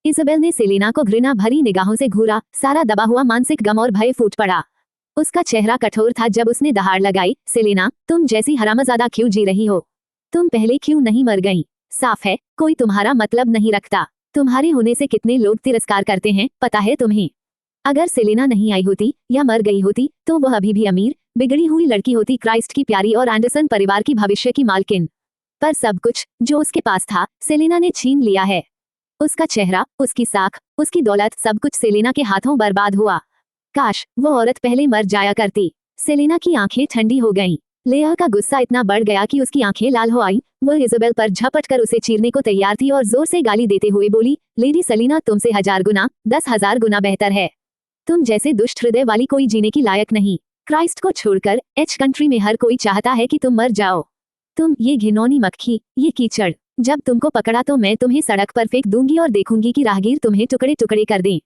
इज़ाबेल ने सेलेना को घृणा भरी निगाहों से घूरा, सारा दबा हुआ मानसिक गम और भय फूट पड़ा। उसका चेहरा कठोर था जब उसने दहाड़ लगाई, सेलेना, तुम जैसी हरामजादा क्यों जी रही हो? तुम पहले क्यों नहीं मर गई? साफ है कोई तुम्हारा मतलब नहीं रखता। तुम्हारे होने से कितने लोग तिरस्कार करते हैं, पता है तुम्हें? अगर सेलेना नहीं आई होती या मर गई होती तो वह अभी भी अमीर बिगड़ी हुई लड़की होती, क्राइस्ट की प्यारी और एंडरसन परिवार की भविष्य की मालकिन। पर सब कुछ जो उसके पास था सेलेना ने छीन लिया है। उसका चेहरा, उसकी साख, उसकी दौलत, सब कुछ सेलेना के हाथों बर्बाद हुआ। काश वो औरत पहले मर जाया करती। सेलेना की आंखें ठंडी हो गईं। लेया का गुस्सा इतना बढ़ गया कि उसकी आंखें लाल हो आईं। वह इज़ाबेल पर झपटकर उसे चीरने को तैयार थी और जोर से गाली देते हुए बोली, लेडी सलीना, तुमसे 1000 गुना, 10,000 गुना बेहतर है। तुम जैसे दुष्ट हृदय वाली कोई जीने की लायक नहीं। क्राइस्ट को छोड़कर एच कंट्री में हर कोई चाहता है कि तुम मर जाओ। तुम, ये घिनौनी मक्खी, ये कीचड़, जब तुमको पकड़ा तो मैं तुम्हें सड़क पर फेंक दूंगी और देखूंगी कि राहगीर तुम्हें टुकड़े टुकड़े कर दें।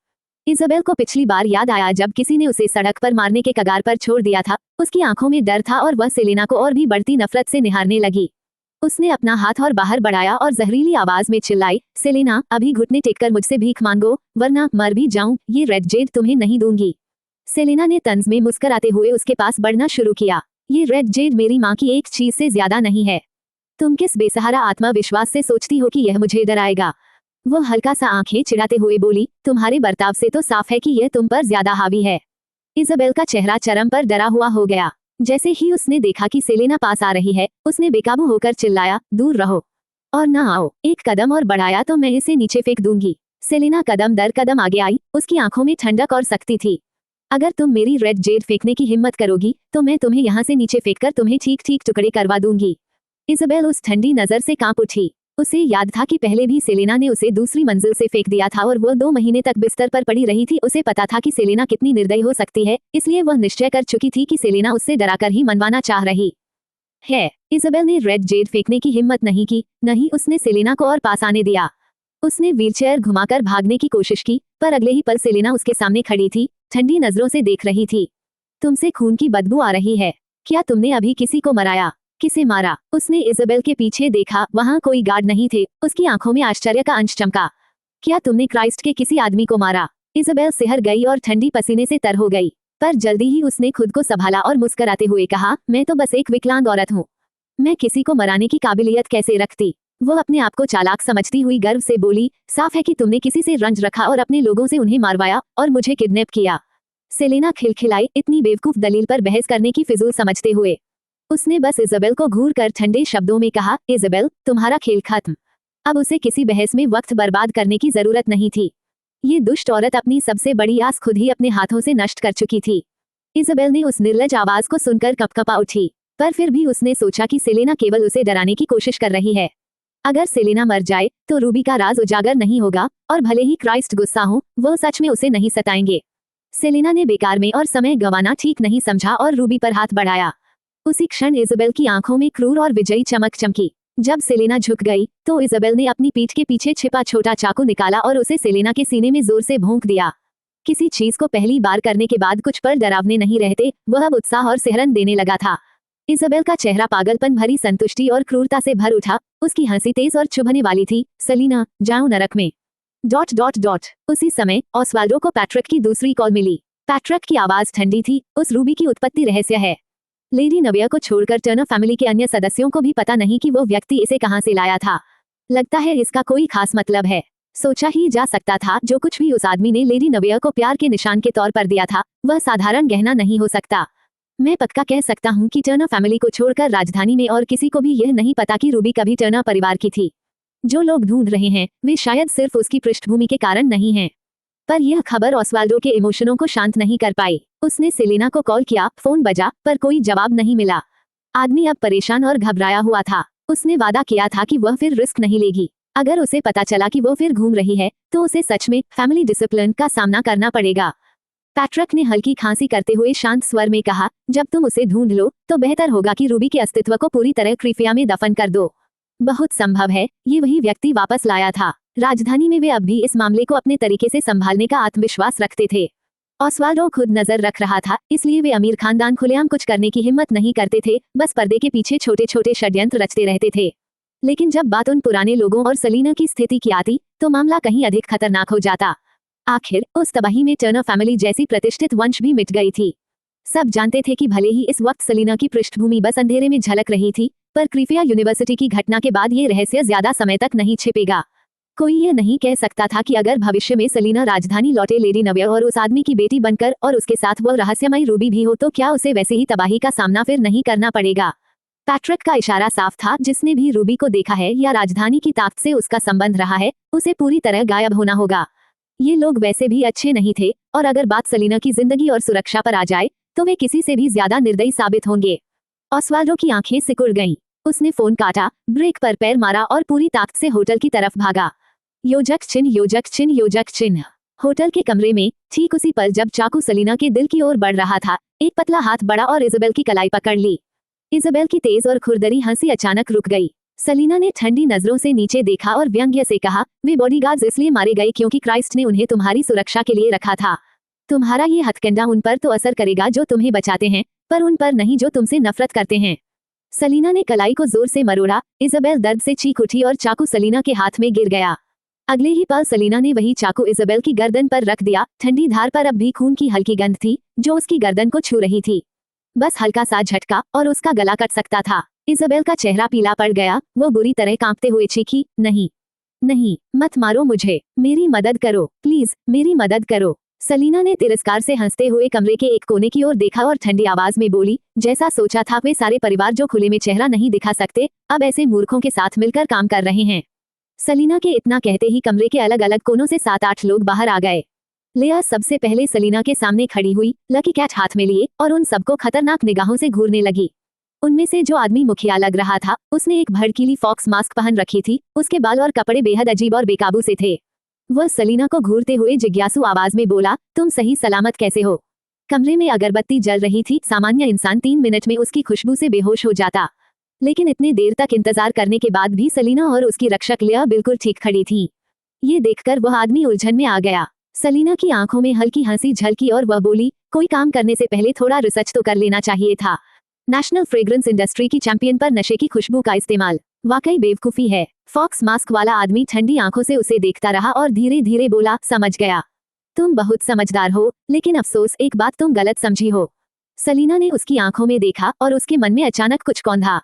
इज़ाबेल को पिछली बार याद आया जब किसी ने उसे सड़क पर मारने के कगार पर छोड़ दिया था। उसकी आंखों में डर था और वह सेलेना को और भी बढ़ती नफरत से निहारने लगी। उसने अपना हाथ और बाहर बढ़ाया और जहरीली आवाज में चिल्लाई, सेलेना, अभी घुटने टेककर मुझसे भीख मांगो वरना मर भी जाऊं, ये रेड जेड तुम्हें नहीं दूंगी। सेलेना ने तंज में मुस्कुराते हुए उसके पास बढ़ना शुरू किया। ये रेड जेड मेरी माँ की एक चीज से ज्यादा नहीं है। तुम किस बेसहारा आत्मविश्वास से सोचती हो कि यह मुझे डराएगा? वो हल्का सा आंखें चिढ़ाते हुए बोली, तुम्हारे बर्ताव से तो साफ है कि यह तुम पर ज्यादा हावी है। इज़ाबेल का चेहरा चरम पर डरा हुआ हो गया। जैसे ही उसने देखा कि सेलेना पास आ रही है, उसने बेकाबू होकर चिल्लाया, दूर रहो और ना आओ। एक कदम और बढ़ाया तो मैं इसे नीचे फेंक दूंगी। सेलेना कदम दर कदम आगे आई, उसकी आंखों में ठंडक और सख्ती थी। अगर तुम मेरी रेड जेड फेंकने की हिम्मत करोगी तो मैं तुम्हें यहाँ से नीचे फेंककर तुम्हें ठीक ठीक टुकड़े करवा दूंगी। इज़ाबेल उस ठंडी नजर से कांप उठी। उसे याद था कि पहले भी सेलेना ने उसे दूसरी मंजिल से फेंक दिया था और वो 2 महीने तक बिस्तर पर पड़ी रही थी। उसे पता था कि सेलेना कितनी निर्दयी हो सकती है, इसलिए वह निश्चय कर चुकी थी कि सेलेना उससे डराकर ही मनवाना चाह रही है। इज़ाबेल ने रेड जेड फेंकने की हिम्मत नहीं की, नहीं उसने सेलेना को और पास आने दिया। उसने व्हीलचेयर घुमाकर भागने की कोशिश की, पर अगले ही पल सेलेना उसके सामने खड़ी थी, ठंडी नजरों से देख रही थी। तुमसे खून की बदबू आ रही है। क्या तुमने अभी किसी को मराया? किसे मारा? उसने इज़ाबेल के पीछे देखा, वहां कोई गार्ड नहीं थे। उसकी आंखों में आश्चर्य का अंश चमका। क्या तुमने क्राइस्ट के किसी आदमी को मारा? इज़ाबेल सिहर गई और ठंडी पसीने से तर हो गई, पर जल्दी ही उसने खुद को संभाला और मुस्कुराते हुए कहा, मैं तो बस एक विकलांग औरत हूँ। मैं किसी को मराने की काबिलियत कैसे रखती? वो अपने आप को चालाक समझती हुई गर्व से बोली, साफ है कि तुमने किसी से रंज रखा और अपने लोगों से उन्हें मारवाया और मुझे किडनैप किया। सेलेना खिलखिलाई, इतनी बेवकूफ दलील पर बहस करने की फिजूल समझते हुए। उसने बस इज़ाबेल को घूर कर ठंडे शब्दों में कहा, इज़ाबेल, तुम्हारा खेल खत्म। अब उसे किसी बहस में वक्त बर्बाद करने की जरूरत नहीं थी। ये दुष्ट औरत अपनी सबसे बड़ी आस खुद ही अपने हाथों से नष्ट कर चुकी थी। इज़ाबेल ने उस निर्लज आवाज को सुनकर कपकपा उठी, पर फिर भी उसने सोचा कि सेलेना केवल उसे डराने की कोशिश कर रही है। अगर सेलेना मर जाए तो रूबी का राज उजागर नहीं होगा, और भले ही क्राइस्ट गुस्सा हो, वो सच में उसे नहीं सताएंगे। सेलेना ने बेकार में और समय गंवाना ठीक नहीं समझा और रूबी पर हाथ बढ़ाया। उसी क्षण इज़ाबेल की आंखों में क्रूर और विजयी चमक चमकी। जब सेलेना झुक गई तो इज़ाबेल ने अपनी पीठ के पीछे छिपा छोटा चाकू निकाला और उसे सेलेना के सीने में जोर से भोंक दिया। किसी चीज को पहली बार करने के बाद कुछ पल डरावने नहीं रहते, वह अब उत्साह और सिहरन देने लगा था। इज़ाबेल का चेहरा पागलपन भरी संतुष्टि और क्रूरता से भर उठा। उसकी हंसी तेज और चुभने वाली थी। सेलेना, जाओ नरक में। ... उसी समय ऑस्वाल्डो को पैट्रिक की दूसरी कॉल मिली। पैट्रिक की आवाज ठंडी थी। उस रूबी की उत्पत्ति रहस्य है। लेडी नविया को छोड़कर टर्नर फैमिली के अन्य सदस्यों को भी पता नहीं कि वो व्यक्ति इसे कहां से लाया था। लगता है इसका कोई खास मतलब है। सोचा ही जा सकता था जो कुछ भी उस आदमी ने लेडी नविया को प्यार के निशान के तौर पर दिया था, वह साधारण गहना नहीं हो सकता। मैं पक्का कह सकता हूँ कि टर्नर फैमिली को छोड़कर राजधानी में और किसी को भी यह नहीं पता कि रूबी कभी टर्नर परिवार की थी। जो लोग ढूंढ रहे हैं वे शायद सिर्फ उसकी पृष्ठभूमि के कारण नहीं हैं। पर यह खबर ऑस्वाल्डो के इमोशनों को शांत नहीं कर पाई। उसने सेलेना को कॉल किया, फोन बजा, पर कोई जवाब नहीं मिला। आदमी अब परेशान और घबराया हुआ था। उसने वादा किया था कि वह फिर रिस्क नहीं लेगी। अगर उसे पता चला कि वो फिर घूम रही है तो उसे सच में फैमिली डिसिप्लिन का सामना करना पड़ेगा। पैट्रिक ने हल्की खांसी करते हुए शांत स्वर में कहा, जब तुम उसे ढूंढ लो तो बेहतर होगा कि रूबी के अस्तित्व को पूरी तरह क्रीफिया में दफन कर दो। बहुत संभव है ये वही व्यक्ति वापस लाया था। राजधानी में वे अब भी इस मामले को अपने तरीके से संभालने का आत्मविश्वास रखते थे। ऑस्वाल्डो खुद नजर रख रहा था, इसलिए वे अमीर खानदान खुलेआम कुछ करने की हिम्मत नहीं करते थे, बस पर्दे के पीछे छोटे छोटे षड्यंत्र रचते रहते थे। लेकिन जब बात उन पुराने लोगों और सेलेना की स्थिति की आती तो मामला कहीं अधिक खतरनाक हो जाता। आखिर उस तबाही में टर्नर फैमिली जैसी प्रतिष्ठित वंश भी मिट गई थी। सब जानते थे कि भले ही इस वक्त सेलेना की पृष्ठभूमि बस अंधेरे में झलक रही थी, पर क्रीफिया यूनिवर्सिटी की घटना के बाद ये रहस्य ज्यादा समय तक नहीं छिपेगा। कोई ये नहीं कह सकता था कि अगर भविष्य में सेलेना राजधानी लौटे लेडी नविया और उस आदमी की बेटी बनकर और उसके साथ वो रहस्यमयी रूबी भी हो तो क्या उसे वैसे ही तबाही का सामना फिर नहीं करना पड़ेगा। पैट्रिक का इशारा साफ था, जिसने भी रूबी को देखा है या राजधानी की ताकत से उसका संबंध रहा है, उसे पूरी तरह गायब होना होगा। ये लोग वैसे भी अच्छे नहीं थे, और अगर बात सेलेना की जिंदगी और सुरक्षा पर आ जाए तो वे किसी से भी ज्यादा निर्दयी साबित होंगे। ऑस्वाल्डो की आंखें सिकुड़ गईं। उसने फोन काटा, ब्रेक पर पैर मारा और पूरी ताकत से होटल की तरफ भागा। योजक चिन्ह, योजक चिन्ह, योजक चिन्ह। होटल के कमरे में ठीक उसी पल जब चाकू सेलेना के दिल की ओर बढ़ रहा था, एक पतला हाथ बढ़ा और इज़ाबेल की कलाई पकड़ ली। इज़ाबेल की तेज और खुरदरी हंसी अचानक रुक गई। सेलेना ने ठंडी नजरों से नीचे देखा और व्यंग्य से कहा, वे बॉडीगार्ड्स इसलिए मारे गए क्योंकि क्राइस्ट ने उन्हें तुम्हारी सुरक्षा के लिए रखा था। तुम्हारा ये हथकंडा उन पर तो असर करेगा जो तुम्हें बचाते हैं, पर उन पर नहीं जो तुमसे नफरत करते हैं। सेलेना ने कलाई को जोर से मरोड़ा। इज़ाबेल दर्द से चीख उठी और चाकू सेलेना के हाथ में गिर गया। अगले ही पल सेलेना ने वही चाकू इज़ाबेल की गर्दन पर रख दिया। ठंडी धार पर अब भी खून की हल्की गंध थी जो उसकी गर्दन को छू रही थी। बस हल्का सा झटका और उसका गला कट सकता था। इज़ाबेल का चेहरा पीला पड़ गया। वो बुरी तरह कांपते हुए चीखी, नहीं नहीं, मत मारो मुझे, मेरी मदद करो, प्लीज मेरी मदद करो। सेलेना ने तिरस्कार से हंसते हुए कमरे के एक कोने की ओर देखा और ठंडी आवाज में बोली, जैसा सोचा था वे सारे परिवार जो खुले में चेहरा नहीं दिखा सकते अब ऐसे मूर्खों के साथ मिलकर काम कर रहे हैं। सलीना के इतना कहते ही कमरे के अलग अलग कोनों से 7-8 लोग बाहर आ गए। लेया सबसे पहले सलीना के सामने खड़ी हुई, लकी कैट हाथ में लिए, और उन सबको खतरनाक निगाहों से घूरने लगी। उनमें से जो आदमी मुखिया लग रहा था, उसने एक भड़कीली फॉक्स मास्क पहन रखी थी। उसके बाल और कपड़े बेहद अजीब और बेकाबू से थे। वह सलीना को घूरते हुए जिज्ञासु आवाज में बोला, तुम सही सलामत कैसे हो? कमरे में अगरबत्ती जल रही थी। सामान्य इंसान 3 मिनट में उसकी खुशबू से बेहोश हो जाता, लेकिन इतने देर तक इंतजार करने के बाद भी सलीना और उसकी रक्षक लेया बिल्कुल ठीक खड़ी थी। ये देखकर वह आदमी उलझन में आ गया। सलीना की आंखों में हल्की हंसी झलकी और वह बोली, कोई काम करने से पहले थोड़ा रिसर्च तो कर लेना चाहिए था। नेशनल फ्रेग्रेंस इंडस्ट्री की चैंपियन पर नशे की खुशबू का इस्तेमाल वाकई बेवकूफी है। फॉक्स मास्क वाला आदमी ठंडी आंखों से उसे देखता रहा और धीरे धीरे बोला, समझ गया, तुम बहुत समझदार हो, लेकिन अफसोस एक बात तुम गलत समझी हो। सलीना ने उसकी आंखों में देखा और उसके मन में अचानक कुछ कौंधा।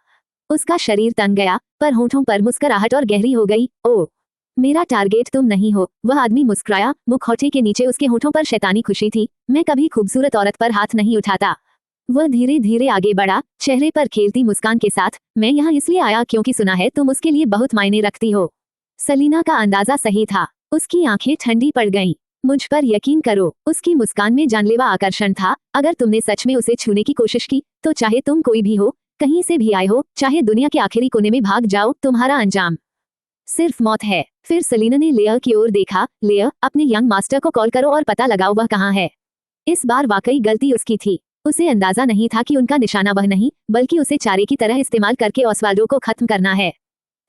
उसका शरीर तंग गया, पर होठों पर मुस्कुराहट और गहरी हो गई। ओ, मेरा टारगेट तुम नहीं हो। वह आदमी मुस्कुराया, मुखौटे के नीचे उसके होठों पर शैतानी खुशी थी। मैं कभी खूबसूरत औरत पर हाथ नहीं उठाता। वह धीरे धीरे आगे बढ़ा, चेहरे पर खेलती मुस्कान के साथ, मैं यहाँ इसलिए आया क्योंकि सुना है तुम उसके लिए बहुत मायने रखती हो। सलीना का अंदाजा सही था। उसकी आंखें ठंडी पड़ गईं। मुझ पर यकीन करो, उसकी मुस्कान में जानलेवा आकर्षण था। अगर तुमने सच में उसे छूने की कोशिश की, तो चाहे तुम कोई भी हो, कहीं से भी आए हो, चाहे दुनिया के आखिरी कोने में भाग जाओ, तुम्हारा अंजाम सिर्फ मौत है। फिर सलीना ने लेया की ओर देखा। लेया, अपने यंग मास्टर को कॉल करो और पता लगाओ वह कहाँ है। इस बार वाकई गलती उसकी थी। उसे अंदाजा नहीं था कि उनका निशाना वह नहीं, बल्कि उसे चारे की तरह इस्तेमाल करके ऑस्वाल्डो को खत्म करना है।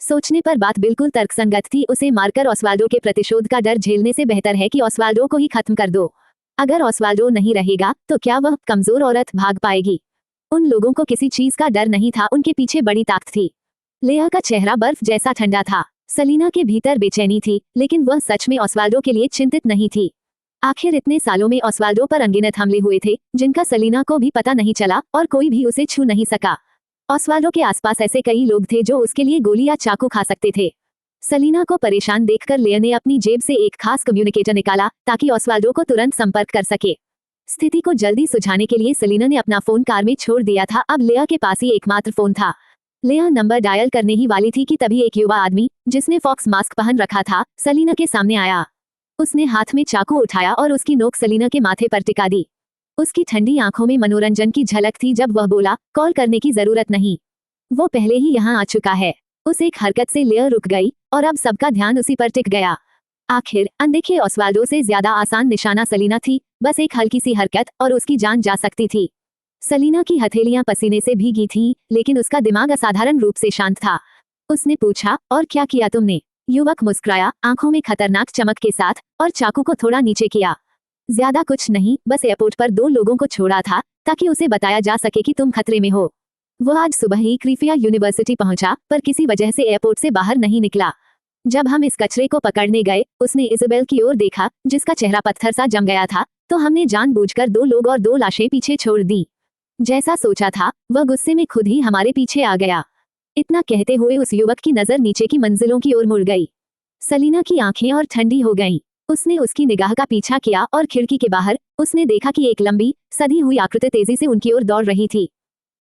सोचने पर बात बिल्कुल तर्कसंगत थी। उसे मारकर ऑस्वाल्डो के प्रतिशोध का डर झेलने से बेहतर है कि ऑस्वाल्डो को ही खत्म कर दो। अगर ऑस्वाल्डो नहीं रहेगा, तो क्या वह कमजोर औरत भाग पाएगी? उन लोगों को किसी चीज का डर नहीं था, उनके पीछे बड़ी ताकत थी। लेया का चेहरा बर्फ जैसा ठंडा था। सलीना के भीतर बेचैनी थी, लेकिन वह सच में ऑस्वाल्डो के लिए चिंतित नहीं थी। आखिर इतने सालों में ऑस्वाल्डो पर अनगिनत हमले हुए थे, जिनका सलीना को भी पता नहीं चला, और कोई भी उसे छू नहीं सका। ऑस्वाल्डो के आसपास ऐसे कई लोग थे जो उसके लिए गोली या चाकू खा सकते थे। सलीना को परेशान देखकर लेया ने अपनी जेब से एक खास कम्युनिकेटर निकाला, ताकि ऑस्वाल्डो को तुरंत संपर्क कर सके। स्थिति को जल्दी सुझाने के लिए सलीना ने अपना फोन कार में छोड़ दिया था। अब लेया के पास ही एकमात्र फोन था। लेया नंबर डायल करने ही वाली थी कि तभी एक युवा आदमी, जिसने फॉक्स मास्क पहन रखा था, सलीना के सामने आया। उसने हाथ में चाकू उठाया और उसकी नोक सलीना के माथे पर टिका दी। उसकी ठंडी आंखों में मनोरंजन की झलक थी जब वह बोला, कॉल करने की जरूरत नहीं, वो पहले ही यहाँ आ चुका है। उस एक हरकत से लेया रुक गई, और अब सबका ध्यान उसी पर टिक गया। आखिर अनदेखे ऑस्वाल्डो से ज्यादा आसान निशाना सलीना थी। बस एक हल्की सी हरकत और उसकी जान जा सकती थी। सलीना की हथेलियां पसीने से भीगी थीं, लेकिन उसका दिमाग असाधारण रूप से शांत था। उसने पूछा, और क्या किया तुमने? युवक मुस्कुराया, आंखों में खतरनाक चमक के साथ, और चाकू को थोड़ा नीचे किया। ज्यादा कुछ नहीं, बस एयरपोर्ट पर 2 लोगों को छोड़ा था, ताकि उसे बताया जा सके कि तुम खतरे में हो। वो आज सुबह ही क्रीफिया यूनिवर्सिटी पहुंचा, पर किसी वजह से एयरपोर्ट से बाहर नहीं निकला। जब हम इस कचरे को पकड़ने गए, उसने इज़ाबेल की ओर देखा, जिसका चेहरा पत्थर सा जम गया था, तो हमने जानबूझकर 2 लोग और 2 लाशें पीछे छोड़ दी। जैसा सोचा था, वह गुस्से में खुद ही हमारे पीछे आ गया। इतना कहते हुए उस युवक की नजर नीचे की मंजिलों की ओर मुड़ गई। सलीना की आंखें और ठंडी हो गईं। उसने उसकी निगाह का पीछा किया और खिड़की के बाहर उसने देखा कि एक लंबी, सधी हुई आकृति तेजी से उनकी ओर दौड़ रही थी।